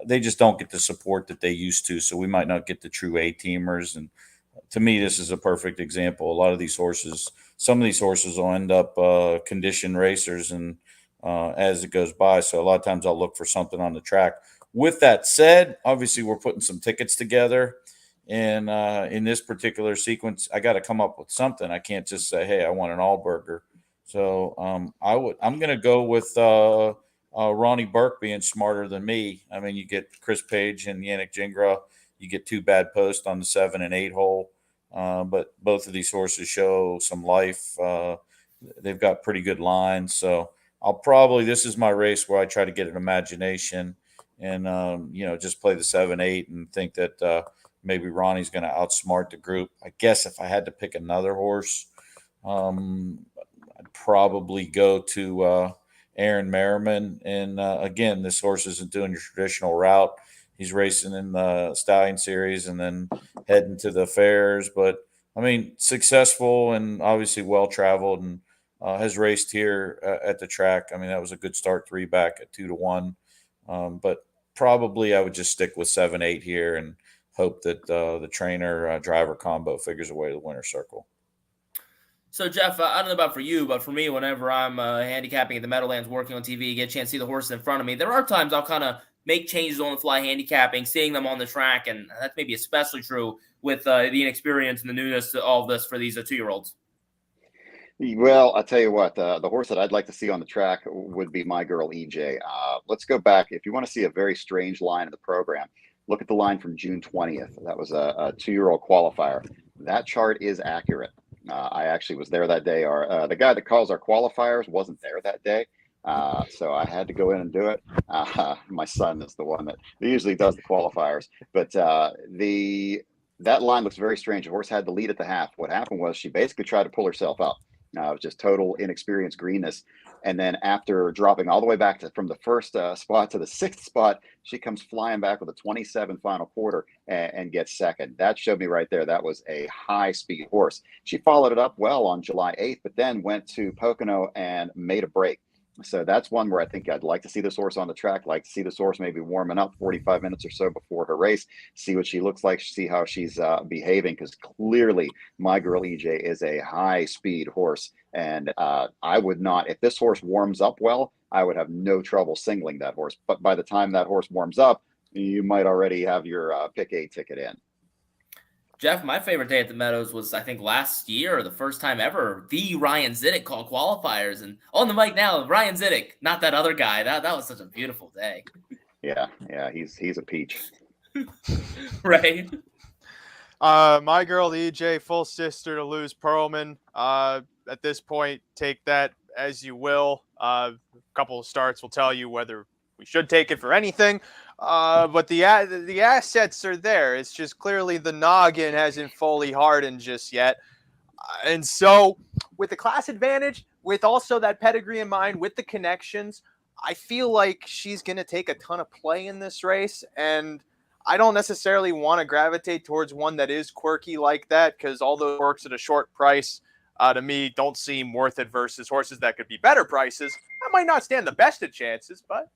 they just don't get the support that they used to. So we might not get the true A-teamers. And to me, this is a perfect example. A lot of these horses, some of these horses will end up conditioned racers and as it goes by. So a lot of times I'll look for something on the track. With that said, obviously we're putting some tickets together. And in this particular sequence, I got to come up with something. I can't just say, hey, I want an Allburger. So I'm going to go with Ronnie Burke being smarter than me. I mean, you get Chris Page and Yannick Gingras. You get 2 bad posts on the 7 and 8 hole. But both of these horses show some life. They've got pretty good lines. So this is my race where I try to get an imagination and, just play the 7, 8 and think that maybe Ronnie's going to outsmart the group. I guess if I had to pick another horse, I'd probably go to Aaron Merriman. And again, this horse isn't doing your traditional route. He's racing in the Stallion Series and then heading to the fairs. But, I mean, successful and obviously well-traveled and has raced here at the track. I mean, that was a good start, 3 back at 2-1. But probably I would just stick with 7, 8 here and hope that the trainer-driver combo figures a way to the winner's circle. So, Jeff, I don't know about for you, but for me, whenever I'm handicapping at the Meadowlands, working on TV, get a chance to see the horses in front of me, there are times I'll kind of make changes on the fly handicapping, seeing them on the track, and that's maybe especially true with the inexperience and the newness to all of this for these 2-year-olds. Well, I'll tell you what, the horse that I'd like to see on the track would be My Girl EJ. Let's go back. If you want to see a very strange line in the program, look at the line from June 20th. That was a 2-year-old qualifier. That chart is accurate. I actually was there that day. The guy that calls our qualifiers wasn't there that day. So I had to go in and do it. My son is the one that usually does the qualifiers, but that line looks very strange. The horse had the lead at the half. What happened was she basically tried to pull herself up. It was just total inexperienced greenness. And then after dropping all the way back from the first spot to the 6th spot, she comes flying back with a 27 final quarter and gets second. That showed me right there. That was a high speed horse. She followed it up well on July 8th, but then went to Pocono and made a break. So that's one where I think I'd like to see this horse on the track, like to see this horse maybe warming up 45 minutes or so before her race, see what she looks like, see how she's behaving, because clearly My Girl EJ is a high-speed horse. And I would not, if this horse warms up well, I would have no trouble singling that horse. But by the time that horse warms up, you might already have your pick 8 ticket in. Jeff, my favorite day at the Meadows was, I think, last year, the first time ever, the Ryan Zidek called qualifiers. And on the mic now, Ryan Zidek, not that other guy. That was such a beautiful day. Yeah, he's a peach. Right. My Girl EJ, full sister to Luz Pearlman. At this point, take that as you will. A couple of starts will tell you whether we should take it for anything. But the assets are there. It's just clearly the noggin hasn't fully hardened just yet. And so with the class advantage, with also that pedigree in mind, with the connections, I feel like she's going to take a ton of play in this race. And I don't necessarily want to gravitate towards one that is quirky like that, because all those works at a short price, to me, don't seem worth it versus horses that could be better prices. I might not stand the best of chances, but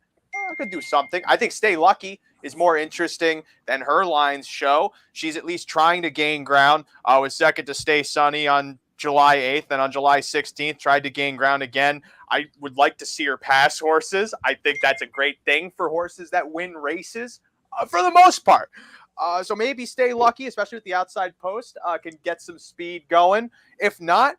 I could do something. I think Stay Lucky is more interesting than her lines show. She's at least trying to gain ground. Was second to Stay Sunny on July 8th, and on July 16th tried to gain ground again. I would like to see her pass horses. I think that's a great thing for horses that win races for the most part. So maybe Stay Lucky, especially with the outside post, can get some speed going. If not,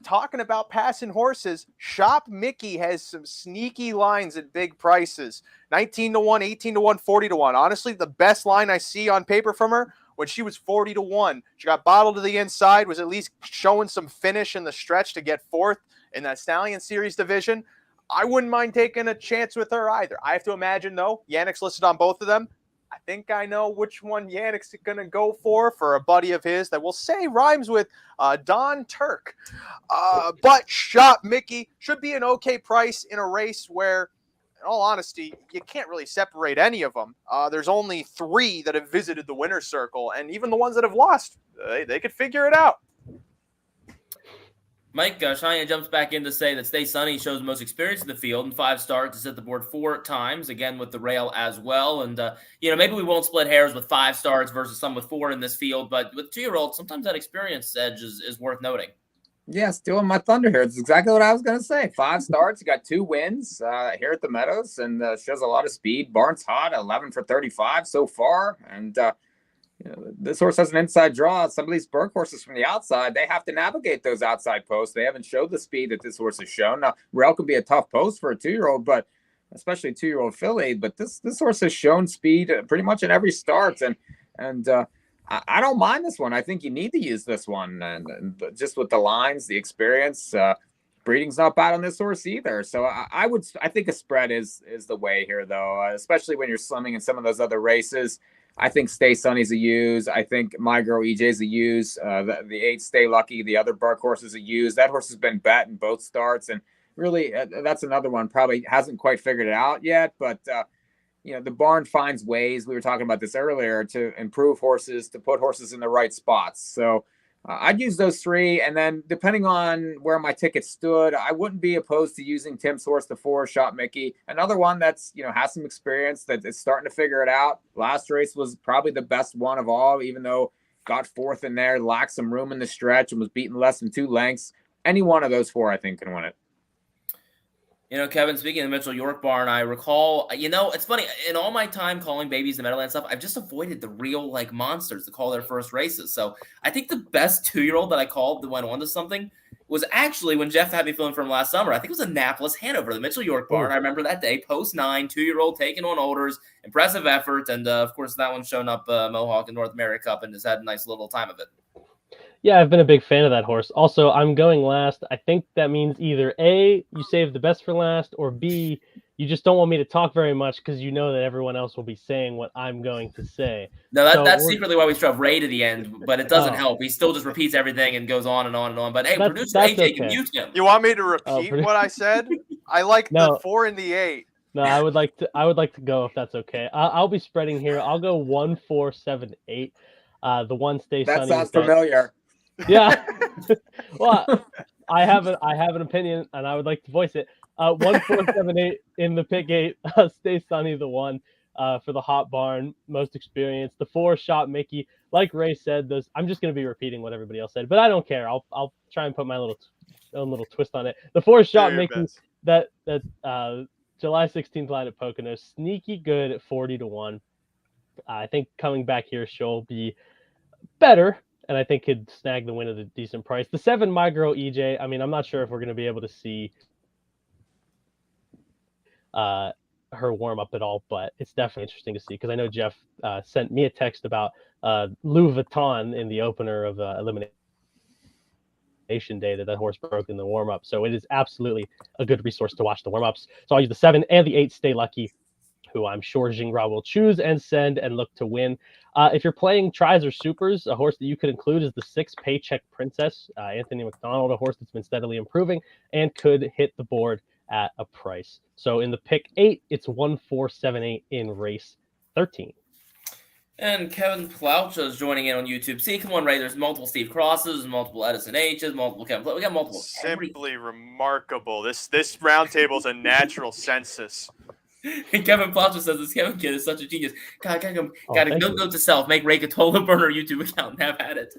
talking about passing horses, Shop Mickey has some sneaky lines at big prices. 19-1, 18-1, 40-1. Honestly, the best line I see on paper from her when she was 40-1. She got bottled to the inside, was at least showing some finish in the stretch to get fourth in that Stallion Series division. I wouldn't mind taking a chance with her either. I have to imagine, though, Yannick's listed on both of them. I think I know which one Yannick's going to go for a buddy of his that will say rhymes with Don Turk. But Shop Mickey should be an okay price in a race where, in all honesty, you can't really separate any of them. There's only 3 that have visited the winner's circle, and even the ones that have lost, they could figure it out. Mike, Cheyenne jumps back in to say that Stay Sunny shows the most experience in the field, and 5 starts to set the board 4 times, again with the rail as well. And, maybe we won't split hairs with 5 starts versus some with 4 in this field, but with 2-year-olds, sometimes that experience edge is worth noting. Yeah, stealing my thunder here. It's exactly what I was going to say. 5 starts, you got 2 wins here at the Meadows, and shows a lot of speed. Barn's hot, 11 for 35 so far, and this horse has an inside draw. Some of these Burke horses from the outside, they have to navigate those outside posts. They haven't showed the speed that this horse has shown. Now, rail can be a tough post for a 2-year-old, but especially a 2-year-old filly. But this horse has shown speed pretty much in every start, and I don't mind this one. I think you need to use this one, and just with the lines, the experience, breeding's not bad on this horse either. So I think a spread is the way here, though, especially when you're slimming in some of those other races. I think Stay Sunny's a use. I think My Girl EJ's a use. The 8 Stay Lucky, the other Burke horse is a use. That horse has been bet in both starts, and really that's another one probably hasn't quite figured it out yet. But the barn finds ways. We were talking about this earlier to improve horses, to put horses in the right spots. So I'd use those 3, and then depending on where my ticket stood, I wouldn't be opposed to using Tim's horse, the 4 Shop Mickey. Another one that's has some experience, that is starting to figure it out. Last race was probably the best one of all, even though got 4th in there, lacked some room in the stretch, and was beaten less than 2 lengths. Any one of those 4, I think, can win it. Kevin, speaking of the Mitchell York barn, I recall, it's funny, in all my time calling babies the Meadowland stuff, I've just avoided the real, monsters to call their first races. So I think the best 2-year-old that I called that went on to something was actually when Jeff had me filling for him last summer. I think it was Annapolis, Hanover, the Mitchell York barn. I remember that day, post 9, 2-year-old taking on Olders, impressive effort. And, of course, that one's shown up Mohawk and North America Cup and has had a nice little time of it. Yeah, I've been a big fan of that horse. Also, I'm going last. I think that means either A, you save the best for last, or B, you just don't want me to talk very much because you know that everyone else will be saying what I'm going to say. No, that's secretly why we shove Ray to the end, but it doesn't help. He still just repeats everything and goes on and on and on. But hey, producer AJ can mute him. You want me to repeat what I said? I like the 4 and the 8. No, I would like to go if that's okay. I'll be spreading here. I'll go 1, 4, 7, 8. The 1 Stay Sunny. That sounds familiar. Yeah. Well, I have an opinion, and I would like to voice it. 1, 4, 7, 8 in the pick 8. Stay Sunny, the 1 for the hot barn, most experienced. The 4 Shop Mickey, like Ray said. I'm just going to be repeating what everybody else said, but I don't care. I'll try and put my own little twist on it. The 4 Shop Mickey, that July 16th line at Pocono, sneaky good at 40-1. I think coming back here she'll be better, and I think could snag the win at a decent price. The 7 My Girl EJ, I mean, I'm not sure if we're going to be able to see her warm up at all, but it's definitely interesting to see because I know Jeff sent me a text about Louis Vuitton in the opener of Elimination. elimination day that horse broke in the warm-up. So it is absolutely a good resource to watch the warm-ups. So I'll use the 7 and the 8 Stay Lucky, who I'm sure Jingra will choose and send and look to win. If you're playing tries or supers, a horse that you could include is the 6 Paycheck Princess, Anthony McDonald, a horse that's been steadily improving and could hit the board at a price. So in the pick 8, it's 1478 in race 13. And Kevin Plowcha is joining in on YouTube. See, come on, Ray. There's multiple Steve Crosses, multiple Edison H's, multiple Kevin. We got multiple. Simply remarkable. This roundtable is a natural census. And Kevin Plowcha says this Kevin kid is such a genius. Gotta you. note to self, make Ray Cotolo burn our YouTube account and have at it.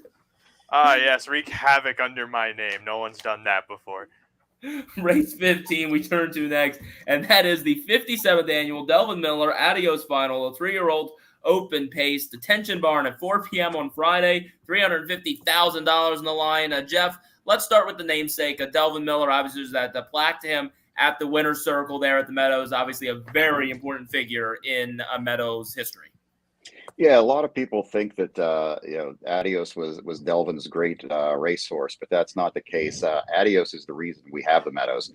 Yes, wreak havoc under my name. No one's done that before. Race 15 we turn to next, and that is the 57th annual Delvin Miller Adios Final, a 3-year-old open pace, detention barn at 4 p.m. on Friday, $350,000 in the line. Jeff, let's start with the namesake. Delvin Miller, obviously, there's that plaque to him at the winner's circle there at the Meadows, obviously a very important figure in Meadows history. Yeah, a lot of people think that Adios was Delvin's great racehorse, but that's not the case. Adios is the reason we have the Meadows.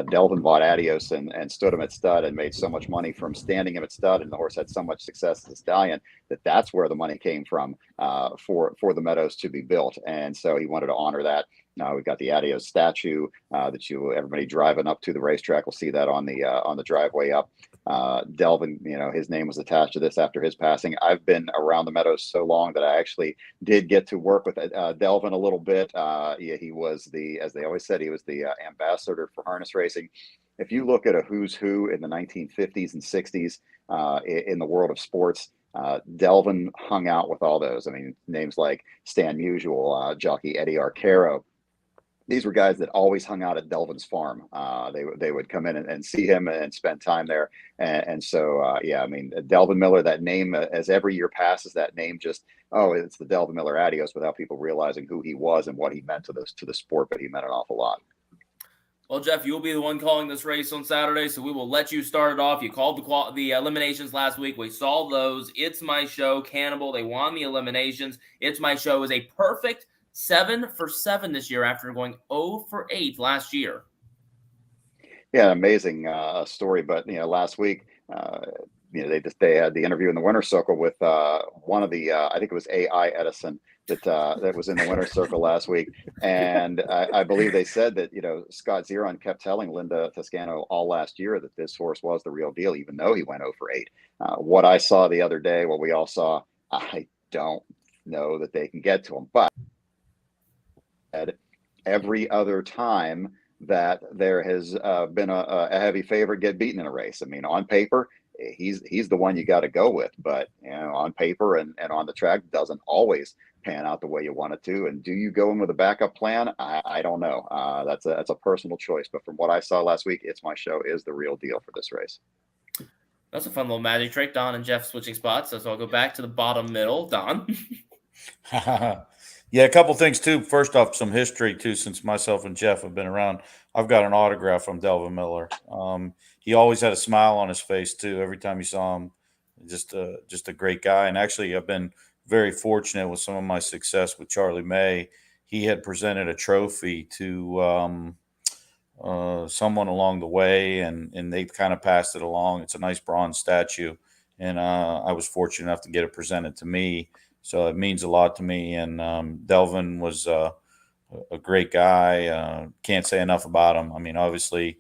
Delvin bought Adios and stood him at stud and made so much money from standing him at stud, and the horse had so much success as a stallion that's where the money came from for the Meadows to be built, and so he wanted to honor that. We've got the Adios statue that everybody driving up to the racetrack will see that on the driveway up. Delvin, his name was attached to this after his passing. I've been around the Meadows so long that I actually did get to work with Delvin a little bit. He was as they always said, he was the ambassador for harness racing. If you look at a who's who in the 1950s and 60s in the world of sports, Delvin hung out with all those. I mean, names like Stan Musial, jockey Eddie Arcaro. These were guys that always hung out at Delvin's farm. They would come in and see him and spend time there. And so, I mean, Delvin Miller, that name, as every year passes, that name just, it's the Delvin Miller Adios, without people realizing who he was and what he meant to the sport, but he meant an awful lot. Well, Jeff, you'll be the one calling this race on Saturday, so we will let you start it off. You called the eliminations last week. We saw those. It's My Show, Cannibal. They won the eliminations. It's My Show is a perfect 7 for 7 this year after going 0 for 8 last year. Yeah, amazing story. But last week, they had the interview in the winner's circle with one of the I think it was AI Edison that was in the winner's circle last week, and I believe they said that Scott Zeron kept telling Linda Toscano all last year that this horse was the real deal, even though he went 0 for 8. What I saw the other day, what we all saw, I don't know that they can get to him, but every other time that there has been a heavy favorite get beaten in a race. I mean, on paper, he's the one you got to go with, but on paper and on the track doesn't always pan out the way you want it to. And do you go in with a backup plan? I don't know. That's a personal choice. But from what I saw last week, It's My Show is the real deal for this race. That's a fun little magic trick. Don and Jeff switching spots. So I'll go back to the bottom middle. Don. Yeah, a couple things too. First off, some history too, since myself and Jeff have been around. I've got an autograph from Delvin Miller. He always had a smile on his face too. Every time you saw him, just a great guy. And actually, I've been very fortunate with some of my success with Charlie May. He had presented a trophy to someone along the way, and they kind of passed it along. It's a nice bronze statue, and I was fortunate enough to get it presented to me. So it means a lot to me. And Delvin was a great guy. Can't say enough about him. I mean, obviously,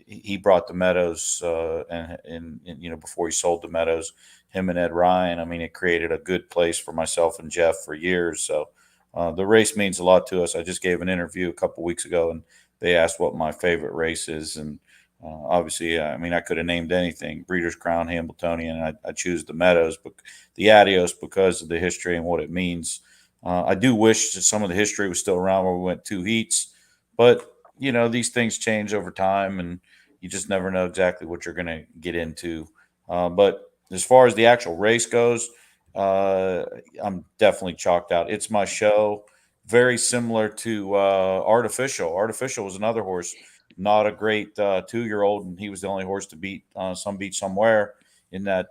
he brought the Meadows and before he sold the Meadows, him and Ed Ryan. I mean, it created a good place for myself and Jeff for years. So the race means a lot to us. I just gave an interview a couple weeks ago, and they asked what my favorite race is. And obviously, I mean, I could have named anything: Breeders' Crown, Hambletonian, and I choose the Meadows, but the Adios because of the history and what it means. I do wish that some of the history was still around where we went 2 heats, but these things change over time, and you just never know exactly what you're going to get into. But as far as the actual race goes, I'm definitely chalked out. It's My Show. Very similar to Artificial. Artificial was another horse. Not a great 2-year-old, and he was the only horse to beat Some Beach Somewhere in that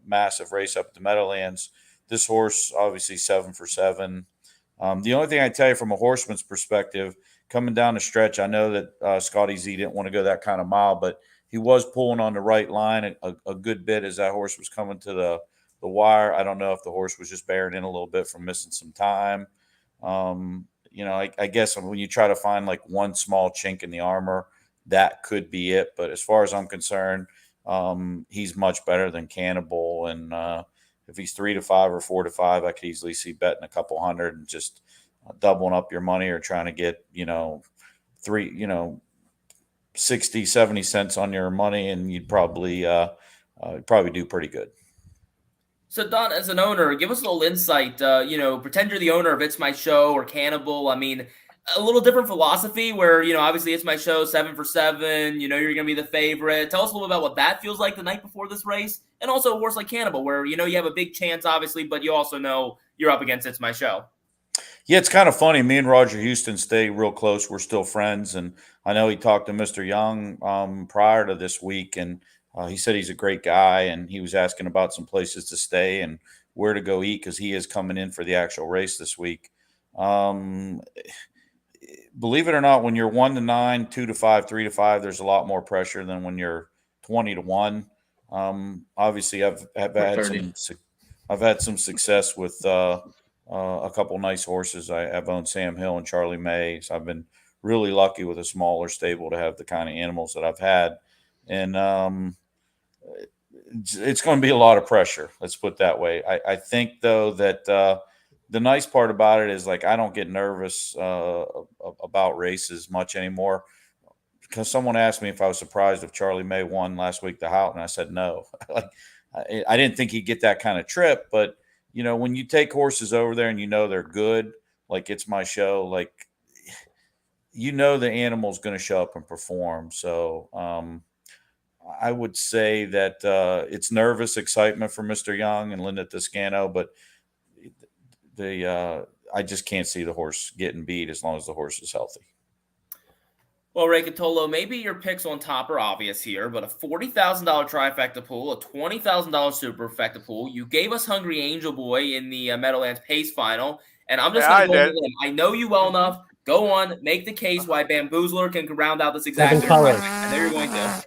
massive race up at the Meadowlands. This horse, obviously 7 for 7. The only thing I tell you from a horseman's perspective, coming down the stretch, I know that Scotty Z didn't want to go that kind of mile, but he was pulling on the right line a good bit as that horse was coming to the wire. I don't know if the horse was just bearing in a little bit from missing some time. I guess when you try to find like one small chink in the armor, that could be it. But as far as I'm concerned, he's much better than Cannibal. And if he's 3 to 5 or 4 to 5, I could easily see betting a couple hundred and just doubling up your money or trying to get, 60, 70 cents on your money. And you'd probably do pretty good. So, Don, as an owner, give us a little insight. Pretend you're the owner of It's My Show or Cannibal. I mean, a little different philosophy where, obviously It's My Show, 7 for 7. You're going to be the favorite. Tell us a little bit about what that feels like the night before this race. And also a horse like Cannibal where, you have a big chance, obviously, but you also know you're up against It's My Show. Yeah, it's kind of funny. Me and Roger Houston stay real close. We're still friends. And I know he talked to Mr. Young prior to this week, and he said he's a great guy, and he was asking about some places to stay and where to go eat because he is coming in for the actual race this week. Believe it or not, when you're 1 to 9, 2 to 5, 3 to 5, there's a lot more pressure than when you're 20 to 1. Obviously, I've had some success with a couple nice horses. I've owned Sam Hill and Charlie May, so I've been really lucky with a smaller stable to have the kind of animals that I've had. And it's going to be a lot of pressure. Let's put it that way. I think, though, that the nice part about it is, like, I don't get nervous about races much anymore because someone asked me if I was surprised if Charlie May won last week the Houghton, and I said no. I didn't think he'd get that kind of trip, but when you take horses over there and they're good, like It's My Show, like the animal's going to show up and perform. So I would say that it's nervous excitement for Mr. Young and Linda Toscano, but I just can't see the horse getting beat as long as the horse is healthy. Well, Ray Cotolo, maybe your picks on top are obvious here, but a $40,000 trifecta pool, a $20,000 superfecta pool. You gave us Hungry Angel Boy in the Meadowlands Pace final, and I'm just going to go on the limb. I know you well enough. Go on, make the case why Bamboozler can round out this exact price. I know you're going to.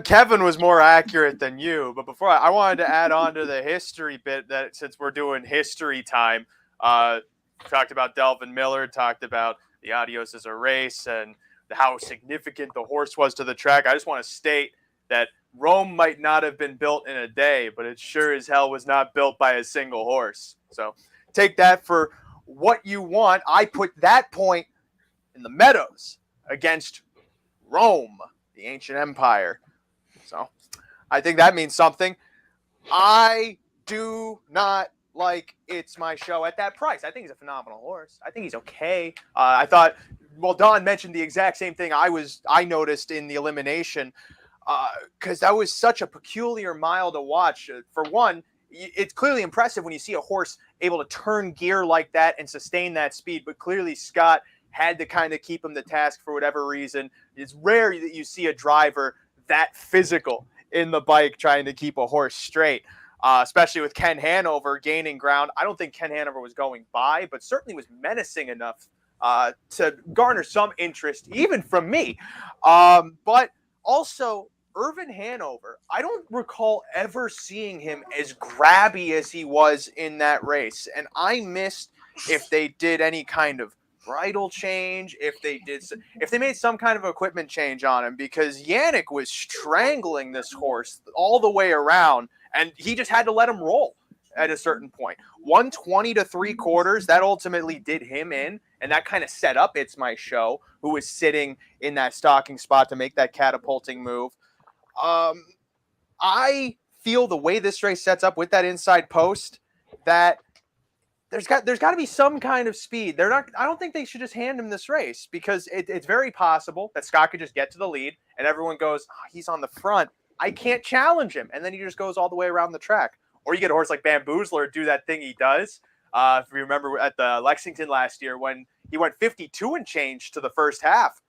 Kevin was more accurate than you, but before I wanted to add on to the history bit that since we're doing history time, talked about Delvin Miller, talked about the Adios as a race and how significant the horse was to the track. I just want to state that Rome might not have been built in a day, but it sure as hell was not built by a single horse. So take that for what you want. I put that point in the Meadows against Rome, the ancient empire. So I think that means something. I do not like It's My Show at that price. I think he's a phenomenal horse. I think he's okay. I thought, Don mentioned the exact same thing I noticed in the elimination because that was such a peculiar mile to watch. For one, it's clearly impressive when you see a horse able to turn gear like that and sustain that speed, but clearly Scott had to kind of keep him to task for whatever reason. It's rare that you see a driver that physical in the bike trying to keep a horse straight. Especially with Ken Hanover gaining ground. I don't think Ken Hanover was going by, but certainly was menacing enough to garner some interest, even from me. But also, Irvin Hanover, I don't recall ever seeing him as grabby as he was in that race. And I missed if they did any kind of bridle change, if they made some kind of equipment change on him, because Yannick was strangling this horse all the way around. And he just had to let him roll at a certain point. 120 to 3/4, that ultimately did him in. And that kind of set up It's My Show, who was sitting in that stalking spot to make that catapulting move. I feel the way this race sets up with that inside post, that there's got to be some kind of speed. I don't think they should just hand him this race because it's very possible that Scott could just get to the lead and everyone goes, oh, he's on the front. I can't challenge him. And then he just goes all the way around the track. Or you get a horse like Bamboozler do that thing he does. If you remember at the Lexington last year when he went 52 and change to the first half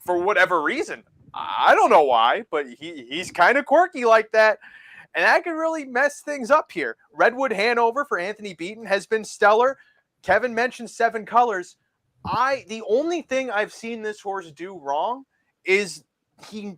for whatever reason. I don't know why, but he's kind of quirky like that. And that could really mess things up here. Redwood Hanover for Anthony Beaton has been stellar. Kevin mentioned 7 colors. The only thing I've seen this horse do wrong is he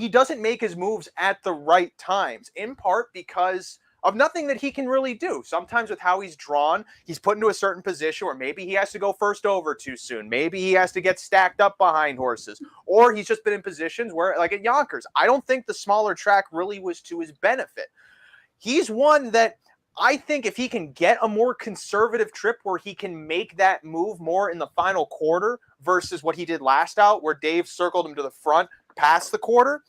doesn't make his moves at the right times, in part because of nothing that he can really do. Sometimes with how he's drawn, he's put into a certain position where maybe he has to go first over too soon. Maybe he has to get stacked up behind horses, or he's just been in positions where, like at Yonkers, I don't think the smaller track really was to his benefit. He's one that I think if he can get a more conservative trip where he can make that move more in the final quarter versus what he did last out, where Dave circled him to the front past the quarter,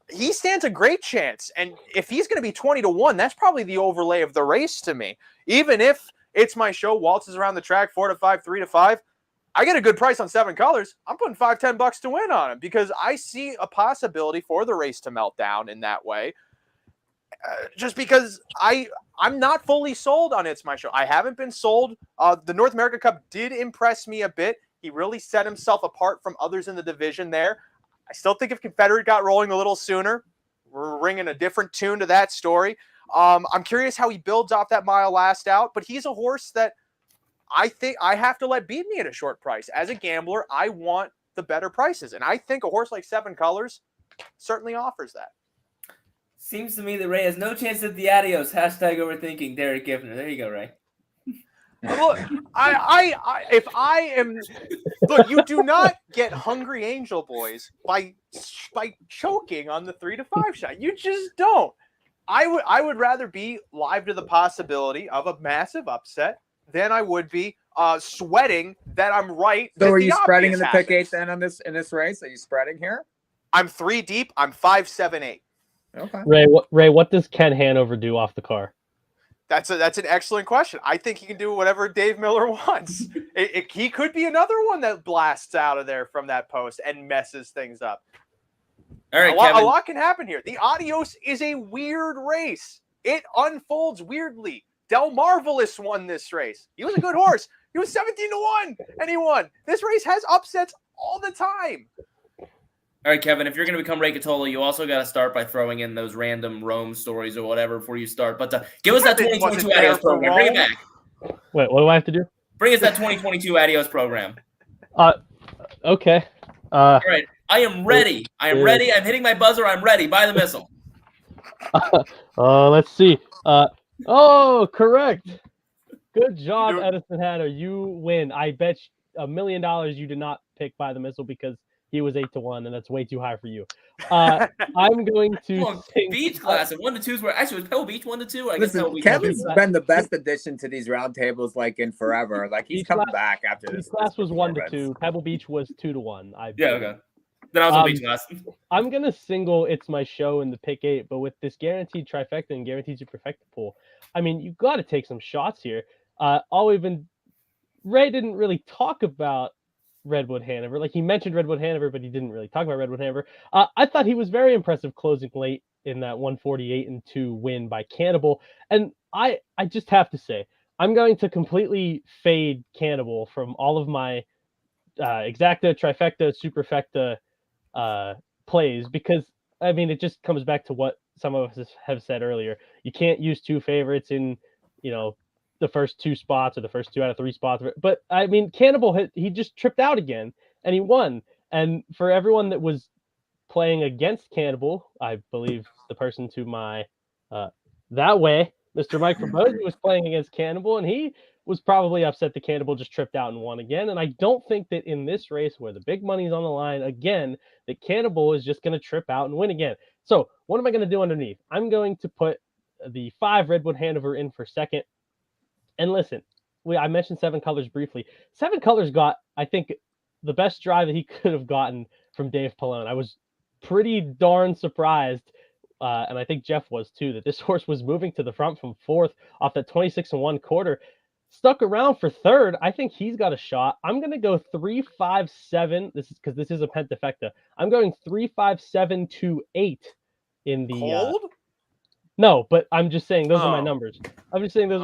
he stands a great chance. And if he's going to be 20-1, that's probably the overlay of the race to me. Even if it's my show waltzes around the track 4-5, 3-5, I get a good price on 7 colors. I'm putting $5-10 to win on him because I see a possibility for the race to melt down in that way. Just because I'm not fully sold on It's My Show. I haven't been sold. The North America Cup did impress me a bit. He really set himself apart from others in the division there. I still think if Confederate got rolling a little sooner, we're ringing a different tune to that story. I'm curious how he builds off that mile last out, but he's a horse that I think I have to let beat me at a short price. As a gambler, I want the better prices, and I think a horse like 7 colors certainly offers that. Seems to me that Ray has no chance at the Adios. Hashtag overthinking Derek Givner. There you go, Ray. Look, if I am, look, you do not get hungry angel boys by choking on the 3-5 shot. You just don't. I would rather be live to the possibility of a massive upset than I would be sweating that I'm right. So are you spreading in the pick 8 then in this race? Are you spreading here? I'm 3 deep. I'm 5, 7, 8. Okay. Ray, what does Ken Hanover do off the car? That's an excellent question. I think he can do whatever Dave Miller wants. He could be another one that blasts out of there from that post and messes things up. All right, a Kevin. lot can happen here. The Adios is a weird race. It unfolds weirdly. Del Marvelous won this race. He was a good horse. He was 17-1, and he won. This race has upsets all the time. All right, Kevin, if you're going to become Ray Cotolo, you also got to start by throwing in those random Rome stories or whatever before you start. But give us that 2022 Adios program. Bring it back. Wait, what do I have to do? Bring us that 2022 Adios program. Okay. All right. I am ready. I'm hitting my buzzer. I'm ready. Buy the missile. Let's see. Correct. Good job, Edison Hatter. You win. I bet $1 million you did not pick Buy the Missile because he was 8-1, and that's way too high for you. I'm going to Beach class and 1-2s were actually was Pebble Beach 1-2. I guess Listen, Kevin's been the best addition to these roundtables like in forever. Like he's coming back after this. Beach class was 1-2. Pebble Beach was 2-1. Okay. Then I was on beach class. I'm gonna single It's My Show in the pick 8, but with this guaranteed trifecta and guaranteed superfecta pool, I mean you got to take some shots here. Ray didn't really talk about Redwood Hanover. Like he mentioned Redwood Hanover, but he didn't really talk about Redwood Hanover. I thought he was very impressive closing late in that 148-2 win by Cannibal. And I just have to say, I'm going to completely fade Cannibal from all of my exacta, trifecta, superfecta plays because I mean it just comes back to what some of us have said earlier. You can't use 2 favorites in, the first 2 spots or the first 2 out of 3 spots. But I mean, Cannibal, he just tripped out again and he won. And for everyone that was playing against Cannibal, I believe the person to my that way, Mr. Mike Pribozie was playing against Cannibal, and he was probably upset that Cannibal just tripped out and won again. And I don't think that in this race where the big money's on the line again, that Cannibal is just going to trip out and win again. So what am I going to do underneath? I'm going to put the 5 Redwood Hanover in for second. And listen, I mentioned 7 colors briefly. 7 colors got, I think, the best drive that he could have gotten from Dave Pallone. I was pretty darn surprised, and I think Jeff was too, that this horse was moving to the front from 4th off that 26-1 quarter. Stuck around for 3rd. I think he's got a shot. I'm going to go 3-5-7. This is because this is a pentafecta. I'm going 3-5-7-2-8 in the Cold? No, but I'm just saying those are my numbers. I'm just saying those.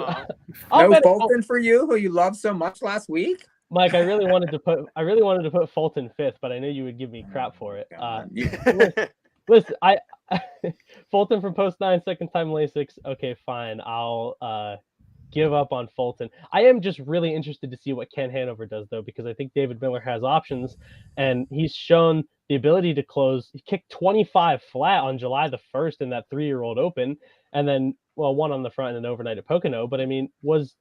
No Fulton for you, who you loved so much last week. Mike, I really wanted to put Fulton 5th, but I knew you would give me crap for it. Listen, Fulton from post 9, second time Lasix. Okay, fine. give up on Fulton. I am just really interested to see what Ken Hanover does, though, because I think David Miller has options, and he's shown the ability to close. He kicked 25 flat on July the 1st in that 3-year-old Open, and then, well, one on the front and an overnight at Pocono, but I mean, was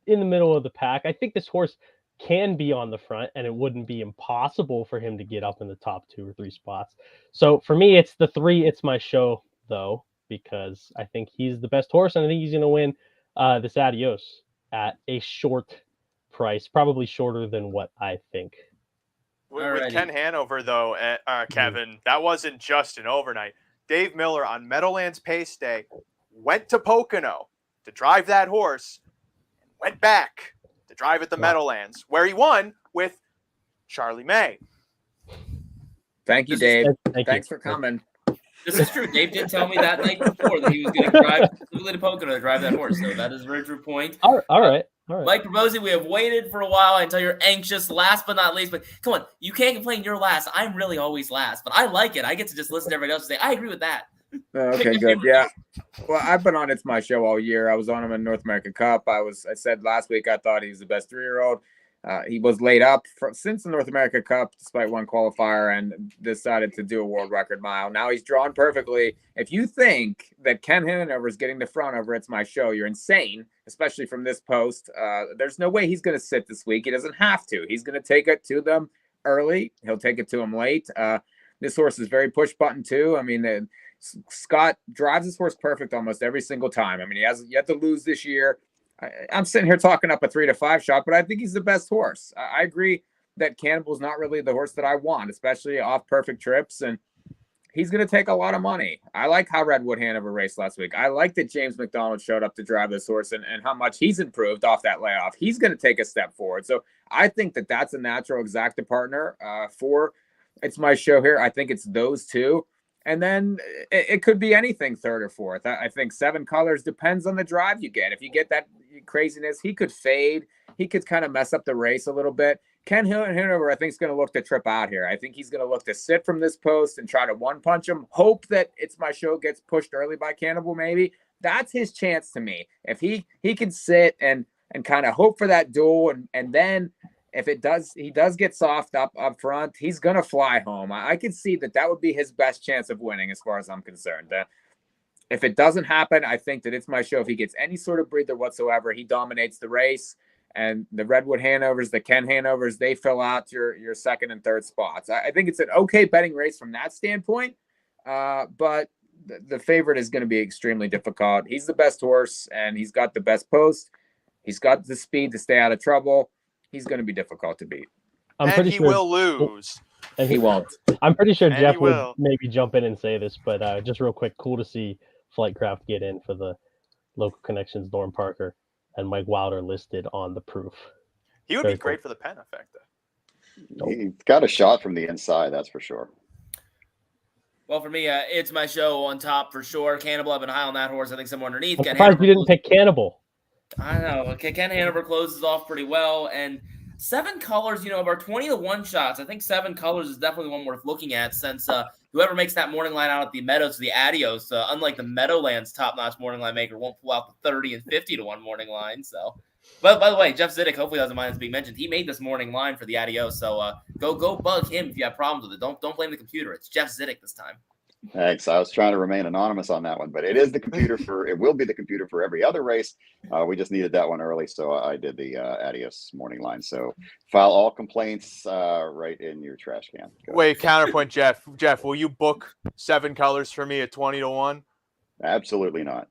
in the middle of the pack. I think this horse can be on the front, and it wouldn't be impossible for him to get up in the top 2 or 3 spots. So for me, it's the 3. It's my show, though, because I think he's the best horse, and I think he's going to win this Adios at a short price, probably shorter than what I think. With Ken Hanover, though, Kevin, that wasn't just an overnight. Dave Miller on Meadowlands Pace Day went to Pocono to drive that horse, and went back to drive at the Meadowlands, where he won with Charlie May. Thank you, Dave. Thanks for coming. This is true. Dave did tell me that night before that he was going to drive to Pocono to drive that horse. So that is a very true point. All right. Mike Pribozie, we have waited for a while until you're anxious. Last but not least, but come on, you can't complain you're last. I'm really always last, but I like it. I get to just listen to everybody else and say, I agree with that. Okay, good. Yeah. Well, I've been on It's My Show all year. I was on him in North American Cup. I said last week I thought he was the best 3-year-old. He was laid up since the North America Cup, despite one qualifier, and decided to do a world record mile. Now he's drawn perfectly. If you think that Ken Hanover is getting the front over It's My Show, you're insane, especially from this post. There's no way he's going to sit this week. He doesn't have to. He's going to take it to them early. He'll take it to him late. This horse is very push button too. I mean, Scott drives this horse perfect almost every single time. I mean, he hasn't yet to lose this year. I'm sitting here talking up a 3 to 5 shot, but I think he's the best horse. I agree that Cannibal's not really the horse that I want, especially off perfect trips, and he's going to take a lot of money. I like how Redwood Hanover raced last week. I like that James McDonald showed up to drive this horse and how much he's improved off that layoff. He's going to take a step forward. So I think that that's a natural exacta partner for It's My Show here. I think it's those two. And then it could be anything 3rd or 4th. I think 7 colors depends on the drive you get. If you get that craziness, he could fade. He could kind of mess up the race a little bit. Ken Hanover, I think, is going to look to trip out here. I think he's going to look to sit from this post and try to one-punch him. Hope that It's My Show gets pushed early by Cannibal, maybe. That's his chance to me. If he can sit and kind of hope for that duel, and then if he does get soft up front, he's going to fly home. I could see that would be his best chance of winning as far as I'm concerned. If it doesn't happen, I think that It's My Show. If he gets any sort of breather whatsoever, he dominates the race. And the Redwood Hanovers, the Ken Hanovers, they fill out your 2nd and 3rd spots. I think it's an okay betting race from that standpoint. But the favorite is going to be extremely difficult. He's the best horse, and he's got the best post. He's got the speed to stay out of trouble. He's going to be difficult to beat. He will lose. And he won't. I'm pretty sure Jeff would maybe jump in and say this, but just real quick, cool to see Flightcraft get in for the Local Connections Norm Parker and Mike Wilder listed on the proof. He would be great for the pen effect. He's got a shot from the inside, that's for sure. Well, for me, It's My Show on top for sure. Cannibal, I've been high on that horse. I think somewhere underneath. I'm surprised you didn't pick Cannibal. I know. Ken Hanover closes off pretty well. And 7 colors, of our 20 to 1 shots, I think 7 colors is definitely one worth looking at, since whoever makes that morning line out at the Meadows to the Adios, unlike the Meadowlands top-notch morning line maker, won't pull out the 30 and 50 to 1 morning line. So, but by the way, Jeff Zidek hopefully doesn't mind this being mentioned. He made this morning line for the Adios, so go bug him if you have problems with it. Don't blame the computer. It's Jeff Zidek this time. Thanks. I was trying to remain anonymous on that one, but it is the computer it will be the computer for every other race. We just needed that one early, so I did the Adios morning line. So file all complaints right in your trash can. Wait, counterpoint, Jeff. Jeff, will you book 7 colors for me at 20 to 1? Absolutely not.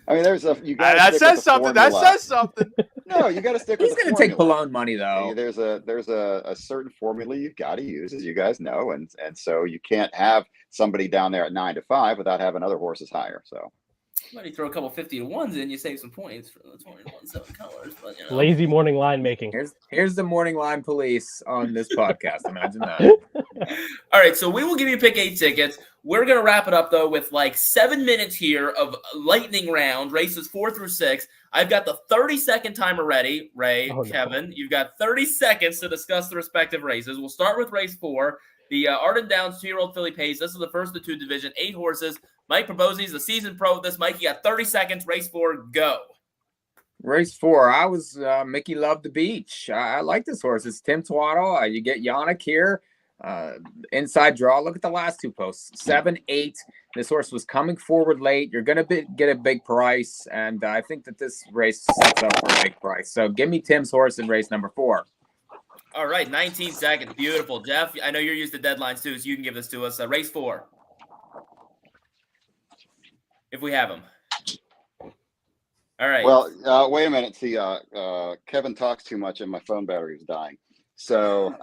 I mean, you got that says something. That says something. No, you got to stick with. He's going to take Balone money though. There's a certain formula you've got to use, as you guys know, and so you can't have somebody down there at 9 to 5 without having other horses higher. So, you throw a couple 50 to 1s in, you save some points for the 21 7 colors. But lazy morning line making. Here's the morning line police on this podcast. Imagine that. All right, so we will give you pick 8 tickets. We're going to wrap it up, though, with like 7 minutes here of lightning round, races 4 through 6. I've got the 30-second timer ready, Ray, Kevin. You've got 30 seconds to discuss the respective races. We'll start with race 4, the Arden Downs 2-year-old filly pace. This is the first of the 2 division, 8 horses, Mike Pribozie is the seasoned pro with this. Mike, you got 30 seconds. Race 4, go. Race 4. I was Mickey Love the Beach. I like this horse. It's Tim Twaddle. You get Yannick here. Inside draw. Look at the last two posts. 7, 8. This horse was coming forward late. You're going to get a big price, and I think that this race sets up for a big price. So give me Tim's horse in race number 4. All right, 19 seconds. Beautiful. Jeff, I know you're used to deadlines too, so you can give this to us. Race 4. If we have them. All right. Well, wait a minute. See, Kevin talks too much and my phone battery is dying. So,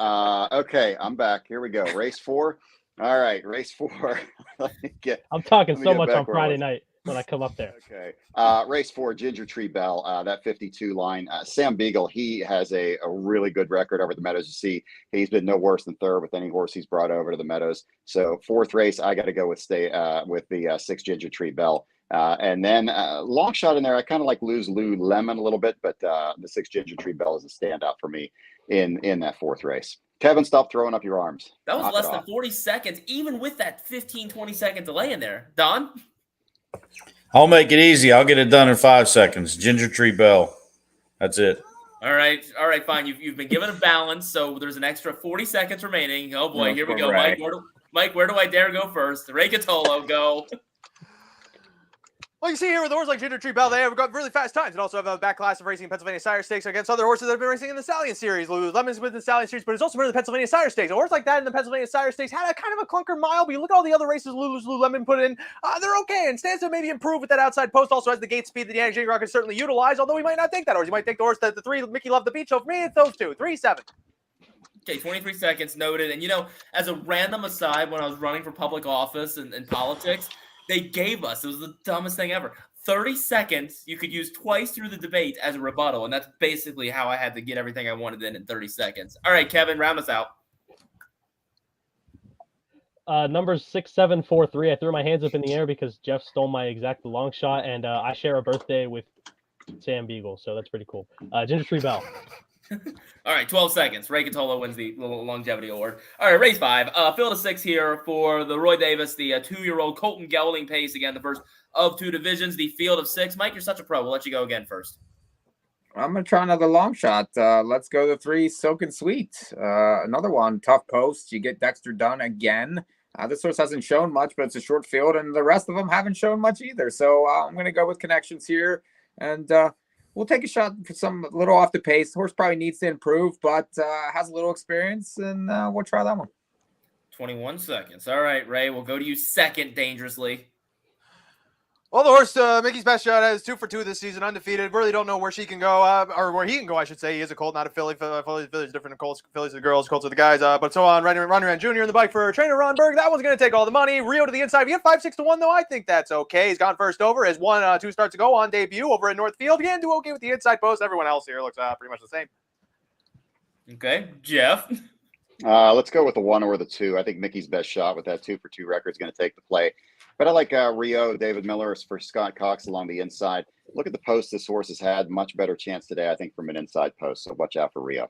okay, I'm back. Here we go. Race 4. All right, race 4. I'm talking so much on Friday night when I come up there. Okay. Race 4, Ginger Tree Bell, that 52 line. Sam Beagle, he has a really good record over the Meadows. You see, he's been no worse than third with any horse he's brought over to the Meadows. So 4th race, I got to go with the 6 Ginger Tree Bell. And then long shot in there, I kind of like lose Lemon a little bit, but the 6 Ginger Tree Bell is a standout for me in that 4th race. Kevin, stop throwing up your arms. That was less than 40 seconds, even with that 15, 20-second delay in there. Don? I'll make it easy. I'll get it done in 5 seconds. Ginger Tree Bell. That's it. All right, fine. You've been given a balance, so there's an extra 40 seconds remaining. Oh boy, here we go. Right. Mike, where do I dare go first? Ray Cotolo, go. Well, you see here with a horse like Ginger Tree Bell, they have got really fast times and also have a back class of racing in Pennsylvania Sire Stakes against other horses that have been racing in the Stallion Series. Lemon's with the Stallion Series, but it's also been in the Pennsylvania Sire Stakes. A horse like that in the Pennsylvania Sire Stakes had a kind of a clunker mile, but you look at all the other races Lemon put in, they're okay, and stands to maybe improve with that outside post. Also has the gate speed that Yannick Gingras can certainly utilize, although he might not take that horse. He might take the horse that the 3 Mickey Love the Beach. So for me, it's those two. 3-7. Okay, 23 seconds noted. And, as a random aside, when I was running for public office and politics, they gave us, it was the dumbest thing ever, 30 seconds you could use twice through the debate as a rebuttal, and that's basically how I had to get everything I wanted in 30 seconds. All right, Kevin, round us out. Numbers 6, 7, 4, 3. I threw my hands up in the air because Jeff stole my exact long shot, and I share a birthday with Sam Beagle, so that's pretty cool. Ginger Tree Bell. All right, 12 seconds. Ray Cotolo wins the longevity award. All right, race 5. Field of 6 here for the Roy Davis, the 2-year-old Colton Gelding Pace. Again, the first of 2 divisions, the field of 6. Mike, you're such a pro. We'll let you go again first. I'm going to try another long shot. Let's go to 3, Silk and Sweet. Another one, tough post. You get Dexter Dunn again. This horse hasn't shown much, but it's a short field, and the rest of them haven't shown much either. So I'm going to go with connections here, and we'll take a shot for some little off the pace. The horse probably needs to improve, but has a little experience, and we'll try that one. 21 seconds. All right, Ray, we'll go to you second dangerously. Well, the horse, Mickey's best shot, has 2 for 2 this season, undefeated. Really don't know where she can go, or where he can go, I should say. He is a colt, not a filly. Phillies are different than colts. Phillies are the girls, colts are the guys. But so on, Ronnie Jr. in the bike for trainer Ron Berg. That one's going to take all the money. Rio to the inside. If you get 5-6 to 1, though, I think that's okay. He's gone first over. Has 2 starts to go on debut over at Northfield. He can do okay with the inside post. Everyone else here looks pretty much the same. Okay, Jeff. Let's go with the 1 or the 2. I think Mickey's best shot with that 2 for 2 record is going to take the play. But I like Rio, David Miller for Scott Cox along the inside. Look at the post this horse has had. Much better chance today, I think, from an inside post. So watch out for Rio.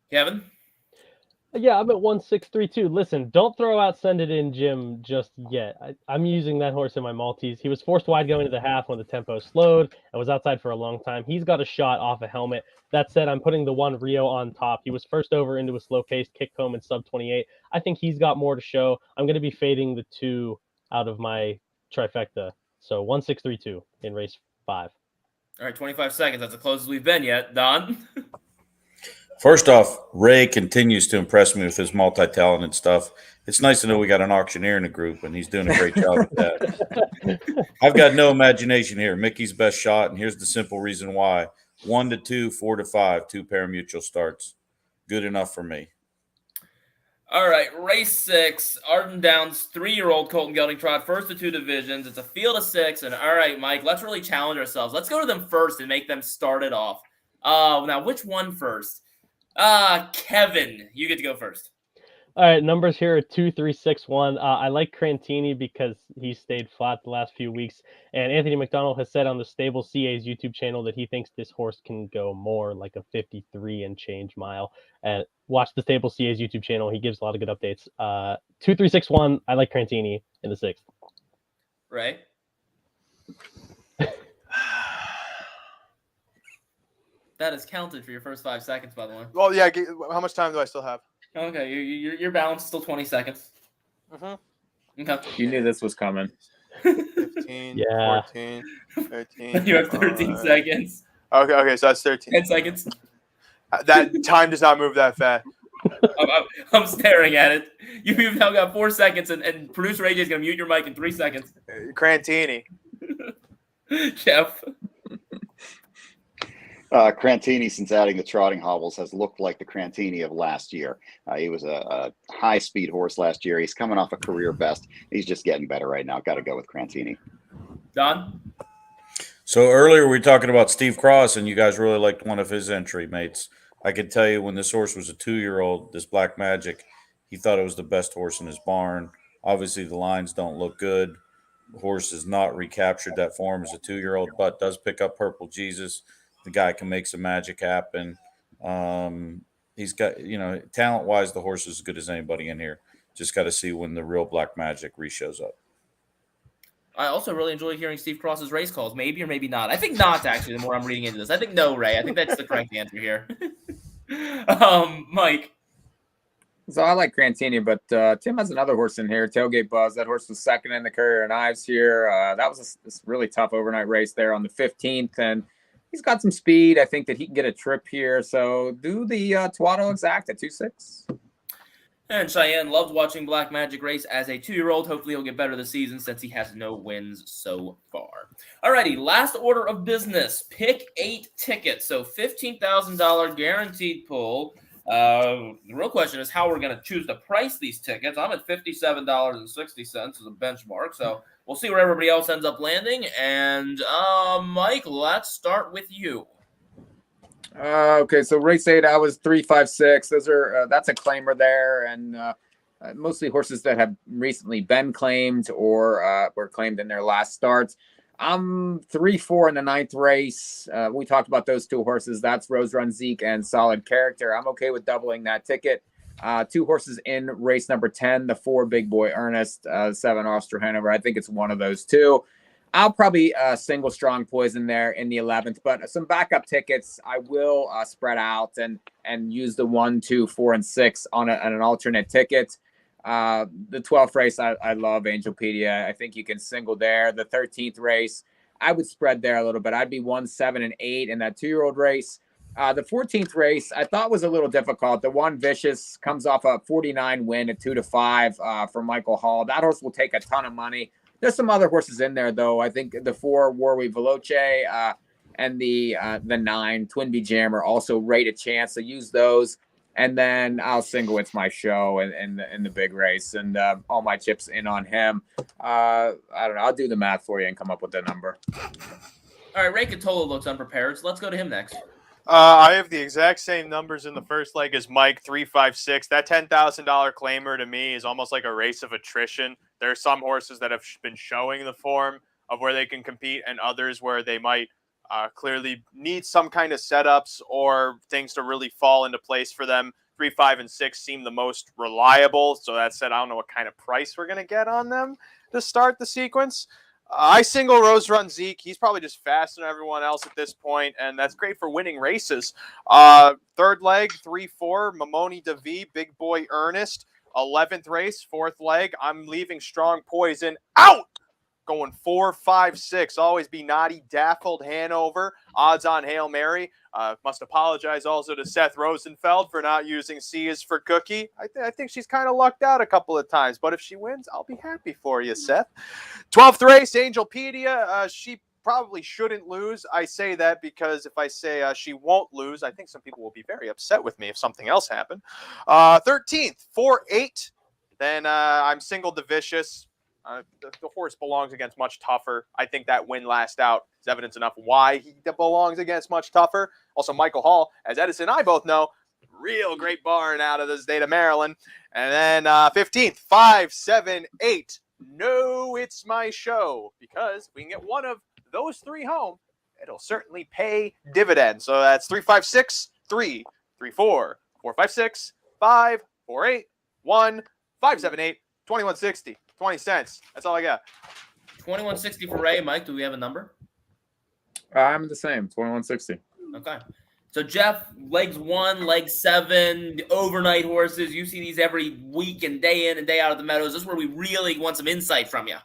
Kevin? Yeah, I'm at 1-6-3-2. Listen, don't throw out Send It In Jim just yet. I'm using that horse in my Maltese. He was forced wide going to the half when the tempo slowed and was outside for a long time. He's got a shot off a helmet. That said, I'm putting the 1 Rio on top. He was first over into a slow pace, kicked home in sub 28. I think he's got more to show. I'm going to be fading the 2 out of my trifecta. So 1-6-3-2 in race 5. All right, 25 seconds. That's the closest we've been yet. Don? First off, Ray continues to impress me with his multi-talented stuff. It's nice to know we got an auctioneer in the group, and he's doing a great job with that. I've got no imagination here. Mickey's best shot, and here's the simple reason why. 1 to 2, 4 to 5, 2 pari-mutuel starts. Good enough for me. All right, race 6, Arden Downs, 3-year-old Colton Gelding trot, first of 2 divisions. It's a field of 6, and all right, Mike, let's really challenge ourselves. Let's go to them first and make them start it off. Now, which one first? Kevin, you get to go first. All right, numbers here are 2, 3, 6, 1. I like Crantini because he stayed flat the last few weeks. And Anthony McDonald has said on the Stable CA's YouTube channel that he thinks this horse can go more like a 53 and change mile. And watch the Stable CA's YouTube channel. He gives a lot of good updates. 2, 3, 6, 1. I like Crantini in the 6th. Ray? That is counted for your first 5 seconds, by the way. Well, yeah. How much time do I still have? Okay, your balance is still 20 seconds. Mm-hmm. Okay. You knew this was coming. 15, Yeah. 14, 13. You have 13 seconds. Okay, so that's 13. 10 seconds. That time does not move that fast. I'm staring at it. You've now got 4 seconds, and producer AJ is going to mute your mic in 3 seconds. Crantini. Jeff. Crantini, since adding the trotting hobbles, has looked like the Crantini of last year. He was a high-speed horse last year. He's coming off a career best. He's just getting better right now. Got to go with Crantini. Don? So earlier we were talking about Steve Cross, and you guys really liked one of his entry mates. I can tell you when this horse was a 2-year-old, this Black Magic, he thought it was the best horse in his barn. Obviously, the lines don't look good. The horse has not recaptured that form as a 2-year-old, but does pick up Purple Jesus. The guy can make some magic happen. He's got, talent-wise, the horse is as good as anybody in here. Just got to see when the real Black Magic re-shows up. I also really enjoy hearing Steve Cross's race calls. Maybe or maybe not. I think not, actually, the more I'm reading into this. I think no, Ray. I think that's the correct answer here. Mike. So I like Crantini, but Tim has another horse in here, Tailgate Buzz. That horse was second in the Courier and Ives here. That was a really tough overnight race there on the 15th, and he's got some speed. I think that he can get a trip here. So do the Tuato exact at 2-6. And Cheyenne loved watching Black Magic race as a 2-year-old. Hopefully he'll get better this season since he has no wins so far. Alrighty, last order of business. Pick 8 tickets. So $15,000 guaranteed pull. The real question is how we're going to choose to price these tickets. I'm at $57.60 as a benchmark. So we'll see where everybody else ends up landing. And Mike, let's start with you. Okay, so race 8, I was 3-5-6. Those are that's a claimer there, and mostly horses that have recently been claimed or were claimed in their last starts. I'm 3-4 in the 9th race. We talked about those 2 horses. That's Rose Run Zeke and Solid Character. I'm okay with doubling that ticket. 2 horses in race number 10, the 4 Big Boy Ernest, 7 Austro Hanover. I think it's one of those 2. I'll probably single Strong Poison there in the 11th, but some backup tickets I will spread out and use the 1, 2, 4, and 6 on an alternate ticket. The 12th race, I love Angelpedia. I think you can single there. The 13th race, I would spread there a little bit. I'd be 1, 7, and 8 in that 2-year-old race. The 14th race, I thought was a little difficult. The 1 Vicious comes off a 49 win at 2-5 for Michael Hall. That horse will take a ton of money. There's some other horses in there, though. I think the 4 Warwi Veloce and the 9 Twinbee Jammer also rate a chance. So use those. And then I'll single It's My Show in the big race. And all my chips in on him. I don't know. I'll do the math for you and come up with the number. All right, Ray Cotolo looks unprepared, so let's go to him next. I have the exact same numbers in the first leg as Mike, 3-5-6. That $10,000 claimer to me is almost like a race of attrition. There are some horses that have been showing the form of where they can compete and others where they might clearly need some kind of setups or things to really fall into place for them. 3, 5, and 6 seem the most reliable. So that said, I don't know what kind of price we're going to get on them to start the sequence. I single Rose Run Zeke. He's probably just faster than everyone else at this point, and that's great for winning races. Third leg, 3-4, Mamoni DeVee, Big Boy Ernest. 11th race, 4th leg, I'm leaving Strong Poison out. Going 4, 5, 6. Always be Naughty Daffled Hanover. Odds on Hail Mary. Must apologize also to Seth Rosenfeld for not using C is for Cookie. I think she's kind of lucked out a couple of times, but if she wins, I'll be happy for you, Seth. 12th race, Angelpedia. She probably shouldn't lose. I say that because if I say she won't lose, I think some people will be very upset with me if something else happened. 13th, 4-8. Then I'm single the Vicious. The horse belongs against much tougher. I think that win last out is evidence enough why he belongs against much tougher. Also, Michael Hall, as Edison and I both know, real great barn out of the state of Maryland. And then 15th, 5, 7, 8. No, It's My Show. Because if we can get one of those 3 home, it'll certainly pay dividends. So that's 3, 5, 6, 3, 3, 4, 4, 5, 6, 5, 4, 8, 1, 5, 7, 8, 21.60. 20 cents. That's all I got. 2160 for Ray. Mike, do we have a number? I'm the same, 2160. Okay. So Jeff, legs 1, leg 7, the overnight horses. You see these every week and day in and day out at the Meadows. This is where we really want some insight from you.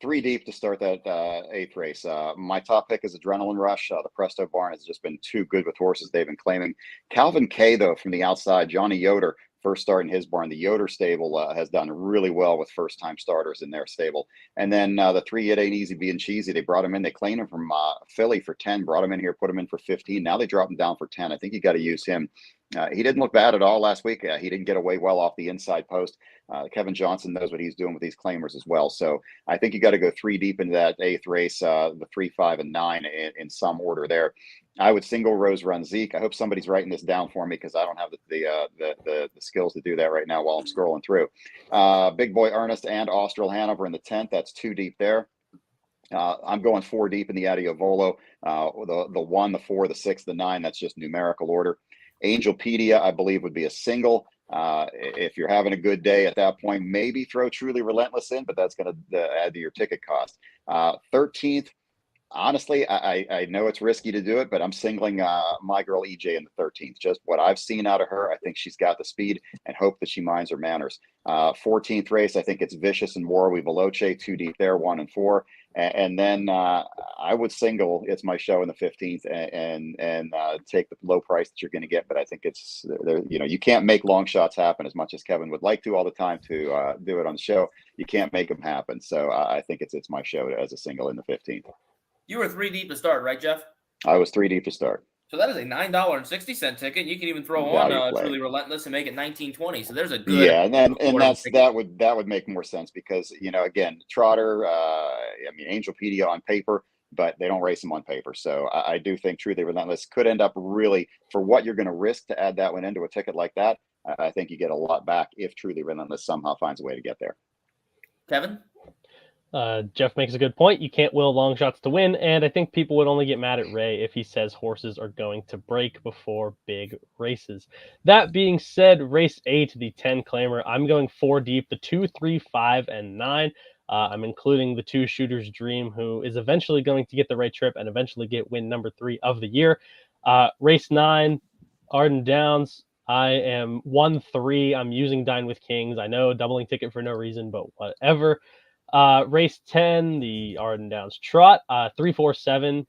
3 deep to start that 8th race. My top pick is Adrenaline Rush. The Presto Barn has just been too good with horses they've been claiming. Calvin K, though, from the outside. Johnny Yoder, first start in his barn. The Yoder stable has done really well with first-time starters in their stable. And then the 3 It Ain't Easy Being Cheesy, they brought him in. They claimed him from Philly for 10, brought him in here, put him in for 15. Now they dropped him down for 10. I think you got to use him. He didn't look bad at all last week. He didn't get away well off the inside post. Kevin Johnson knows what he's doing with these claimers as well. So I think you got to go 3 deep into that 8th race, the 3, 5, and 9 in some order there. I would single Rose Run Zeke. I hope somebody's writing this down for me because I don't have the skills to do that right now while I'm scrolling through. Big Boy Ernest and Austral Hanover in the 10th. That's 2 deep there. I'm going 4 deep in the Adiovolo. The 1, the 4, the 6, the 9. That's just numerical order. Angelpedia, I believe, would be a single. If you're having a good day at that point, maybe throw Truly Relentless in, but that's going to add to your ticket cost. 13th, honestly, I know it's risky to do it, but I'm singling my girl EJ in the 13th. Just what I've seen out of her, I think she's got the speed and hope that she minds her manners. 14th race, I think it's Vicious and Warwi Veloce, 2 deep there, 1 and 4. And then I would single It's My Show in the 15th and take the low price that you're going to get. But I think it's, you can't make long shots happen as much as Kevin would like to all the time to do it on the show. You can't make them happen. So I think it's My Show as a single in the 15th. You were 3 deep to start, right, Jeff? I was 3 deep to start. So that is a $9.60 ticket. You can even throw on Truly Relentless and make it $19.20. So there's a good that would make more sense because again, Trotter, Angelpedia on paper, but they don't race them on paper. So I do think Truly Relentless could end up really for what you're going to risk to add that one into a ticket like that. I think you get a lot back if Truly Relentless somehow finds a way to get there. Kevin? Jeff makes a good point. You can't will long shots to win, and I think people would only get mad at Ray if he says horses are going to break before big races. That being said, race 8, the 10 claimer, I'm going 4 deep, the 2, 3, 5, and 9. I'm including the 2 Shooter's Dream, who is eventually going to get the right trip and eventually get win number 3 of the year. Race 9, Arden Downs. I am 1-3. I'm using Dine with Kings. I know, doubling ticket for no reason, but whatever. Race 10, the Arden Downs Trot, 3-4-7,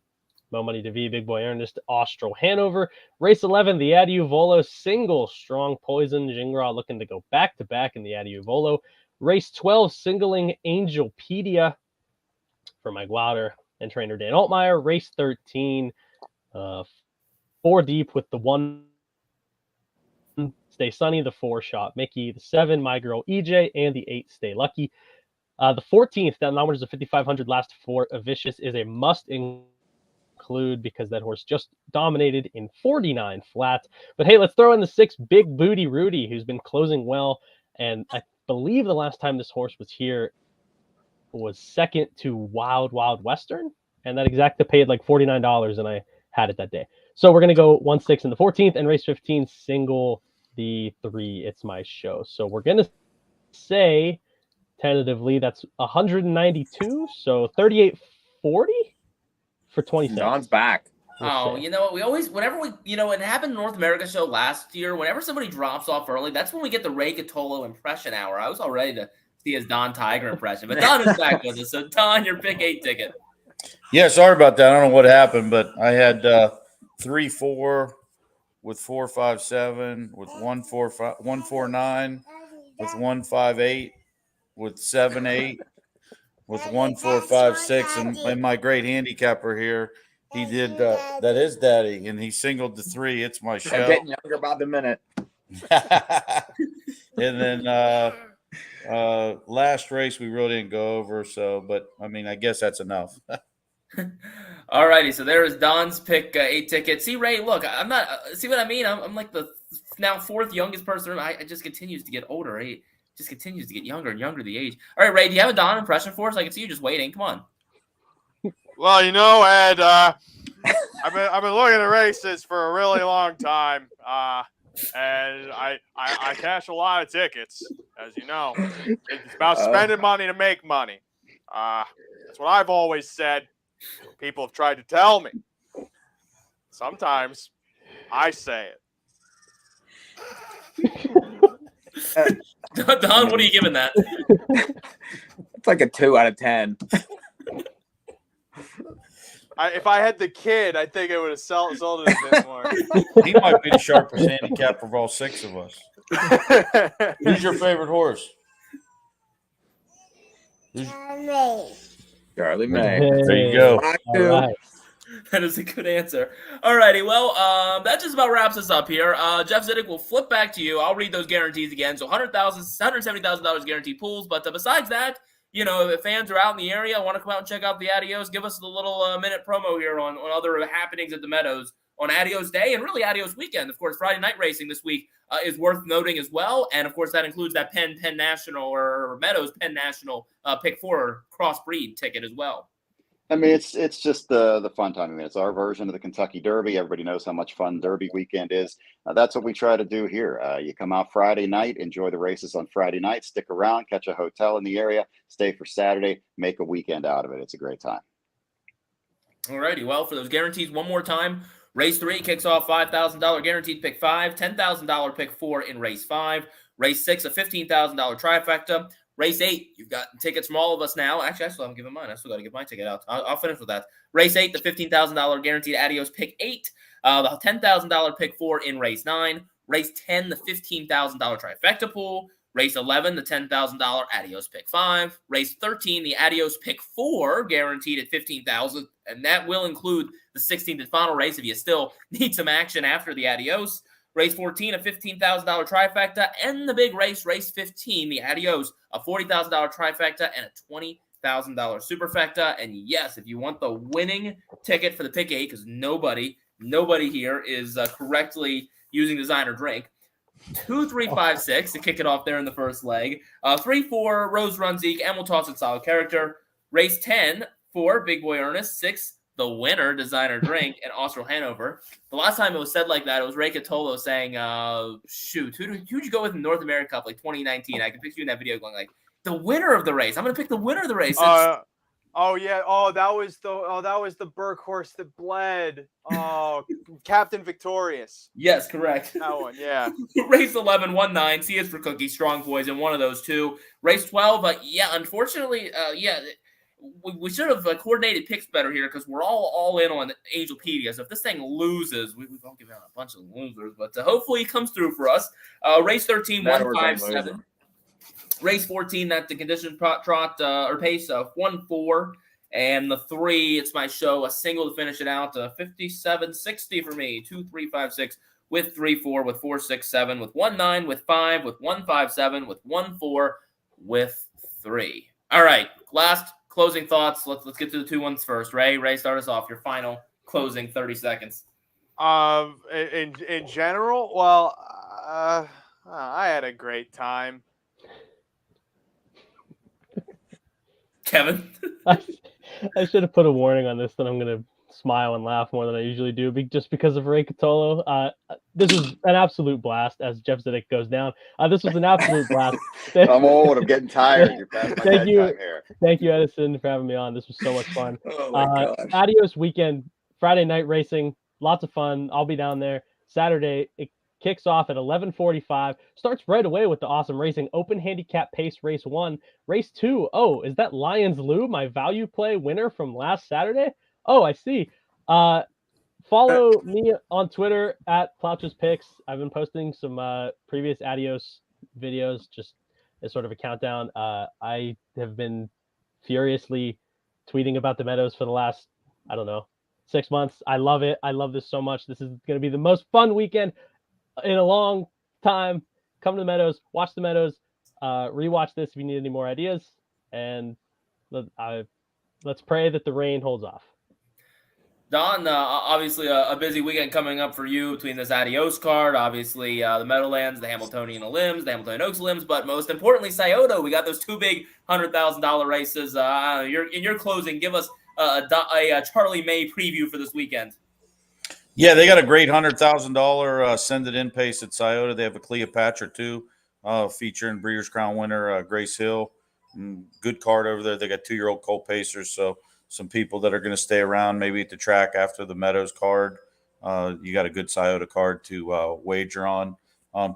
Mo Money to V, Big Boy Ernest, Austral Hanover. Race 11, the Adiovolo single, Strong Poison, Jingra looking to go back-to-back in the Adiovolo. Race 12, singling Angelpedia for Mike Wilder and trainer Dan Altmaier. Race 13, 4 deep with the 1, Stay Sunny, the 4 Shot Mickey, the 7, My Girl EJ, and the 8, Stay Lucky. The 14th, that number is a 5,500 last for Vicious, is a must include because that horse just dominated in 49 flat. But hey, let's throw in the 6, Big Booty Rudy, who's been closing well. And I believe the last time this horse was here was second to Wild Wild Western. And that exacta paid like $49, and I had it that day. So we're going to go 1-6 in the 14th, and race 15, single the 3, It's My Show. So we're going to say, tentatively, that's 192, so 38.40 for 20 cents. Don's back. Oh, you know what? We always, whenever we, it happened in North America show last year, whenever somebody drops off early, that's when we get the Ray Cotolo impression hour. I was all ready to see his Don Tiger impression, but Don is back with us. So, Don, your pick 8 ticket. Yeah, sorry about that. I don't know what happened, but I had 3-4 with 4-5-7 with 1-4-9 with 1-5-8 with 7-8 with 1-4-5-6, and my great handicapper here, he did that is Daddy, and he singled the 3. It's My Show. I'm getting younger by the minute. And then last race we really didn't go over, so but I mean I guess that's enough. All righty, so there is Don's pick 8 ticket. See, Ray, look, I'm not. See what I mean? I'm like the now 4th youngest person. I just continues to get older. Right? Just continues to get younger and younger the age. All right, Ray, do you have a Don impression for us? I can see you just waiting. Come on. Well, Ed, I've been looking at races for a really long time, and I cash a lot of tickets, as you know. It's about spending money to make money. That's what I've always said. People have tried to tell me. Sometimes I say it. Don, what are you giving that? It's like a 2 out of 10. If I had the kid, I think it would have sold it a bit more. He might be the sharpest handicapper of all 6 of us. Who's your favorite horse? Charlie May. There you go. All right. That is a good answer. All righty. Well, that just about wraps us up here. Jeff Zidek will flip back to you. I'll read those guarantees again. So $170,000 guaranteed pools. But besides that, you know, if fans are out in the area, want to come out and check out the Adios, give us a little minute promo here on other happenings at the Meadows on Adios Day and really Adios weekend. Of course, Friday night racing this week is worth noting as well. And, of course, that includes that Penn National or Meadows Penn National Pick 4 crossbreed ticket as well. I mean, it's just the fun time. I mean, it's our version of the Kentucky Derby. Everybody knows how much fun Derby weekend is. That's what we try to do here. You come out Friday night, enjoy the races on Friday night, stick around, catch a hotel in the area, stay for Saturday, make a weekend out of it. It's a great time. All righty. Well, for those guarantees, one more time, race 3 kicks off $5,000 guaranteed pick 5, $10,000 pick 4 in race 5, race 6 a $15,000 trifecta. Race 8, you've got tickets from all of us now. Actually, I still haven't given mine. I still got to give my ticket out. I'll finish with that. Race 8, the $15,000 guaranteed Adios pick 8, the $10,000 pick 4 in race 9. Race 10, the $15,000 trifecta pool. Race 11, the $10,000 Adios pick 5. Race 13, the Adios pick 4 guaranteed at $15,000, and that will include the 16th and final race if you still need some action after the Adios. Race 14, a $15,000 trifecta, and the big race, race 15, the Adios, a $40,000 trifecta and a $20,000 superfecta. And yes, if you want the winning ticket for the pick 8, because nobody here is correctly using designer drink, 2, 3, 5, 6 to kick it off there in the first leg. 3, 4, Rose Run Zeke, and we'll toss it solid character. Race 10, 4, Big Boy Ernest. 6, the winner, designer drink, and Austral Hanover. The last time it was said like that, it was Ray Cotolo saying, shoot, who'd you go with in North America Cup, like 2019? I can picture you in that video going like, the winner of the race. I'm going to pick the winner of the race. Oh yeah. Oh, that was the Burke horse that bled. Oh, Captain Victorious. Yes, correct. That one, yeah. Race 11, 1-9. C is for Cookie, Strong Poison, one of those two. Race 12, unfortunately, we should have coordinated picks better here because we're all in on Angelpedia. So if this thing loses, we won't give out a bunch of losers, but hopefully it comes through for us. Race 13, 1-5-7. Race 14, that's the condition trot or pace of 1-4. And the 3, it's my show, a single to finish it out. 57-60 for me. 2, 3, 5, 6 with 3, 4, with 4, 6, 7, with 1, 9, with 5, with 1, 5, 7, with 1, 4, with 3. All right, last closing thoughts. Let's get to the 2 ones first. Ray, start us off. Your final closing 30 seconds. In general, well, I had a great time. Kevin? I should have put a warning on this that I'm going to smile and laugh more than I usually do just because of Ray Cotolo. This was an absolute blast as Jeff Zidek goes down. This was an absolute blast. I'm old. I'm getting tired. You're past my Thank you. bedtime here. Thank you, Edison, for having me on. This was so much fun. Oh my gosh. Adios weekend, Friday night racing. Lots of fun. I'll be down there. Saturday, it kicks off at 11:45. Starts right away with the awesome racing. Open handicap pace race 1. Race 2. Oh, is that Lions Lou, my value play winner from last Saturday? Oh, I see. Follow me on Twitter at Plowcha's Picks. I've been posting some previous Adios videos, just as sort of a countdown. I have been furiously tweeting about the Meadows for the last, 6 months. I love it. I love this so much. This is going to be the most fun weekend in a long time. Come to the Meadows, watch the Meadows, rewatch this if you need any more ideas, and let's pray that the rain holds off. Don, obviously a busy weekend coming up for you between this Adios card, obviously the Meadowlands, the Hamiltonian Limbs, the Hamiltonian Oaks Limbs, but most importantly, Scioto. We got those 2 big $100,000 races. In your closing, give us a Charlie May preview for this weekend. Yeah, they got a great $100,000 send it in pace at Scioto. They have a Cleopatra too, featuring Breeders' Crown winner Grace Hill. good card over there. They got 2-year-old colt pacers, so some people that are going to stay around maybe at the track after the Meadows card. You got a good Scioto card to wager on.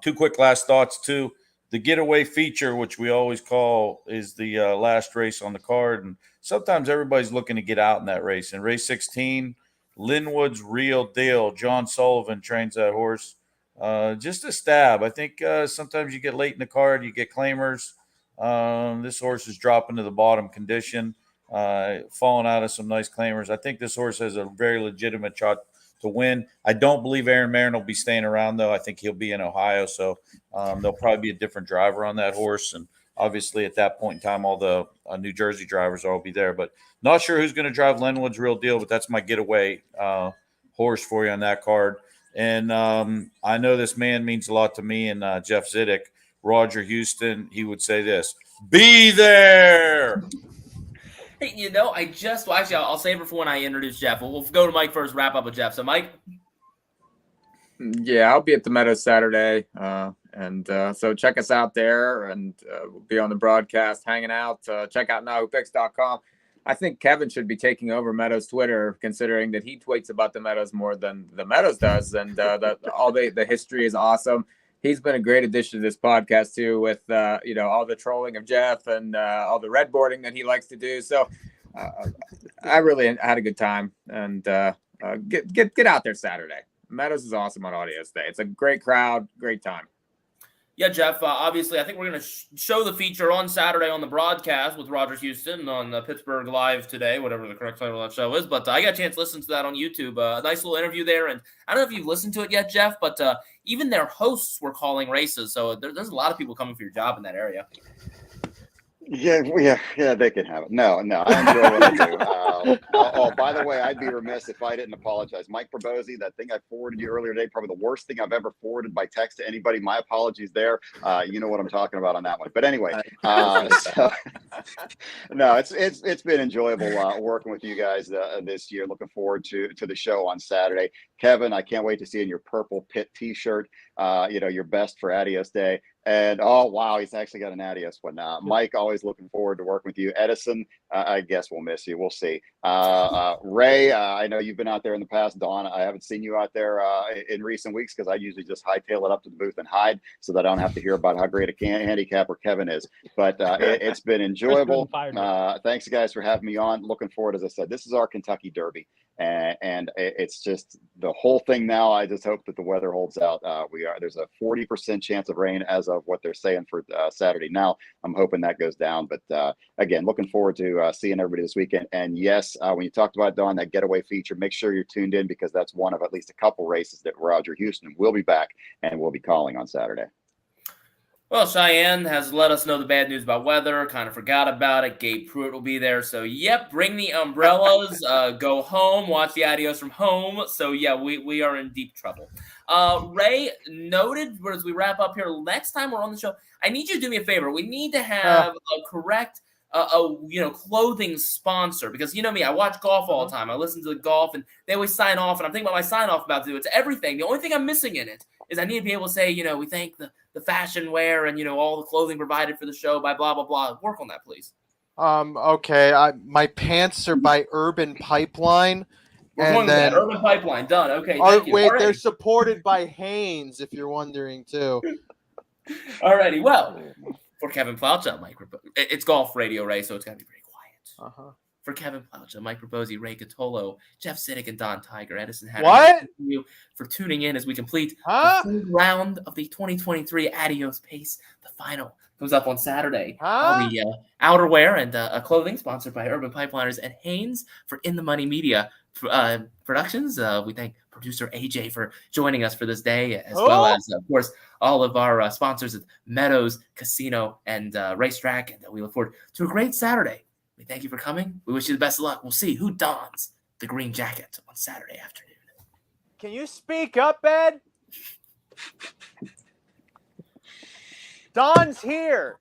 2 quick last thoughts too. The getaway feature, which we always call, is the last race on the card, and sometimes everybody's looking to get out in that race. In race 16, Linwood's Real Deal, John Sullivan trains that horse. Just a stab. I think sometimes you get late in the card, you get claimers. This horse is dropping to the bottom condition, falling out of some nice claimers. I think this horse has a very legitimate shot to win. I don't believe Aaron Marin will be staying around, though. I think he'll be in Ohio, so there'll probably be a different driver on that horse. And obviously, at that point in time, all the New Jersey drivers will all be there. But not sure who's going to drive Linwood's Real Deal, but that's my getaway horse for you on that card. And I know this man means a lot to me and Jeff Zidek. Roger Houston, he would say this: be there. Hey, actually, I'll save it for when I introduce Jeff. We'll go to Mike first, wrap up with Jeff. So, Mike? Yeah, I'll be at the Meadows Saturday. So check us out there, and we'll be on the broadcast hanging out. Check out NowWhoPicks.com. I think Kevin should be taking over Meadows Twitter, considering that he tweets about the Meadows more than the Meadows does. And the history is awesome. He's been a great addition to this podcast too, with all the trolling of Jeff and all the red boarding that he likes to do. So I really had a good time, and get out there Saturday. Meadows is awesome on Audios Day. It's a great crowd, great time. Yeah, Jeff, obviously, I think we're going to show the feature on Saturday on the broadcast with Roger Houston on Pittsburgh Live today, whatever the correct title of that show is. But I got a chance to listen to that on YouTube. A nice little interview there. And I don't know if you've listened to it yet, Jeff, but even their hosts were calling races. So there's a lot of people coming for your job in that area. Yeah, they can have it. No, I enjoy what I do. By the way, I'd be remiss if I didn't apologize. Mike Pribozie, that thing I forwarded you earlier today, probably the worst thing I've ever forwarded by text to anybody. My apologies there. You know what I'm talking about on that one. But anyway, no, it's been enjoyable working with you guys this year. Looking forward to the show on Saturday. Kevin, I can't wait to see you in your purple pit T-shirt. Your best for Adios Day. And oh wow, he's actually got an Adios one. Mike, always looking forward to working with you. Edison, I guess we'll miss you. We'll see. Ray, I know you've been out there in the past. Dawn, I haven't seen you out there in recent weeks because I usually just hightail it up to the booth and hide so that I don't have to hear about how great a handicapper Kevin is. But it's been enjoyable. Thanks guys for having me on. Looking forward, as I said, this is our Kentucky Derby. And it's just the whole thing now. I just hope that the weather holds out. There's a 40% chance of rain as of what they're saying for Saturday. Now I'm hoping that goes down, but again, looking forward to seeing everybody this weekend. And yes, when you talked about Dawn, that getaway feature, make sure you're tuned in because that's one of at least a couple races that Roger Houston will be back and will be calling on Saturday. Well, Cheyenne has let us know the bad news about weather. Kind of forgot about it. Gabe Pruitt will be there. So, yep, bring the umbrellas. Go home. Watch the Adios from home. So, yeah, we are in deep trouble. Ray, noted as we wrap up here, next time we're on the show, I need you to do me a favor. We need to have a correct clothing sponsor because you know me, I watch golf all the time. I listen to the golf and they always sign off, and I'm thinking about my sign off about to do. It's everything. The only thing I'm missing in it is I need to be able to say, we thank the fashion wear and all the clothing provided for the show by blah blah blah. Work on that, please. Okay. My pants are by Urban Pipeline. We're going with that. Urban Pipeline done. Okay. Wait, they're supported by Hanes, if you're wondering too. Alrighty. Well, for Kevin Plowcha, it's golf radio, Ray, so it's got to be pretty quiet. For Kevin Plowcha, Mike Pribozie, Ray Cotolo, Jeff Zidek, and Don Tiger, Edison Hatter. What? Thank you for tuning in as we complete the third round of the 2023 Adios Pace. The final comes up on Saturday. All the outerwear and clothing sponsored by Urban Pipeliners and Hanes for In the Money Media Productions. We thank producer AJ for joining us for this day, as well as, of course, all of our sponsors at Meadows, Casino, and Racetrack. And we look forward to a great Saturday. We thank you for coming. We wish you the best of luck. We'll see who dons the green jacket on Saturday afternoon. Can you speak up, Ed? Don's here.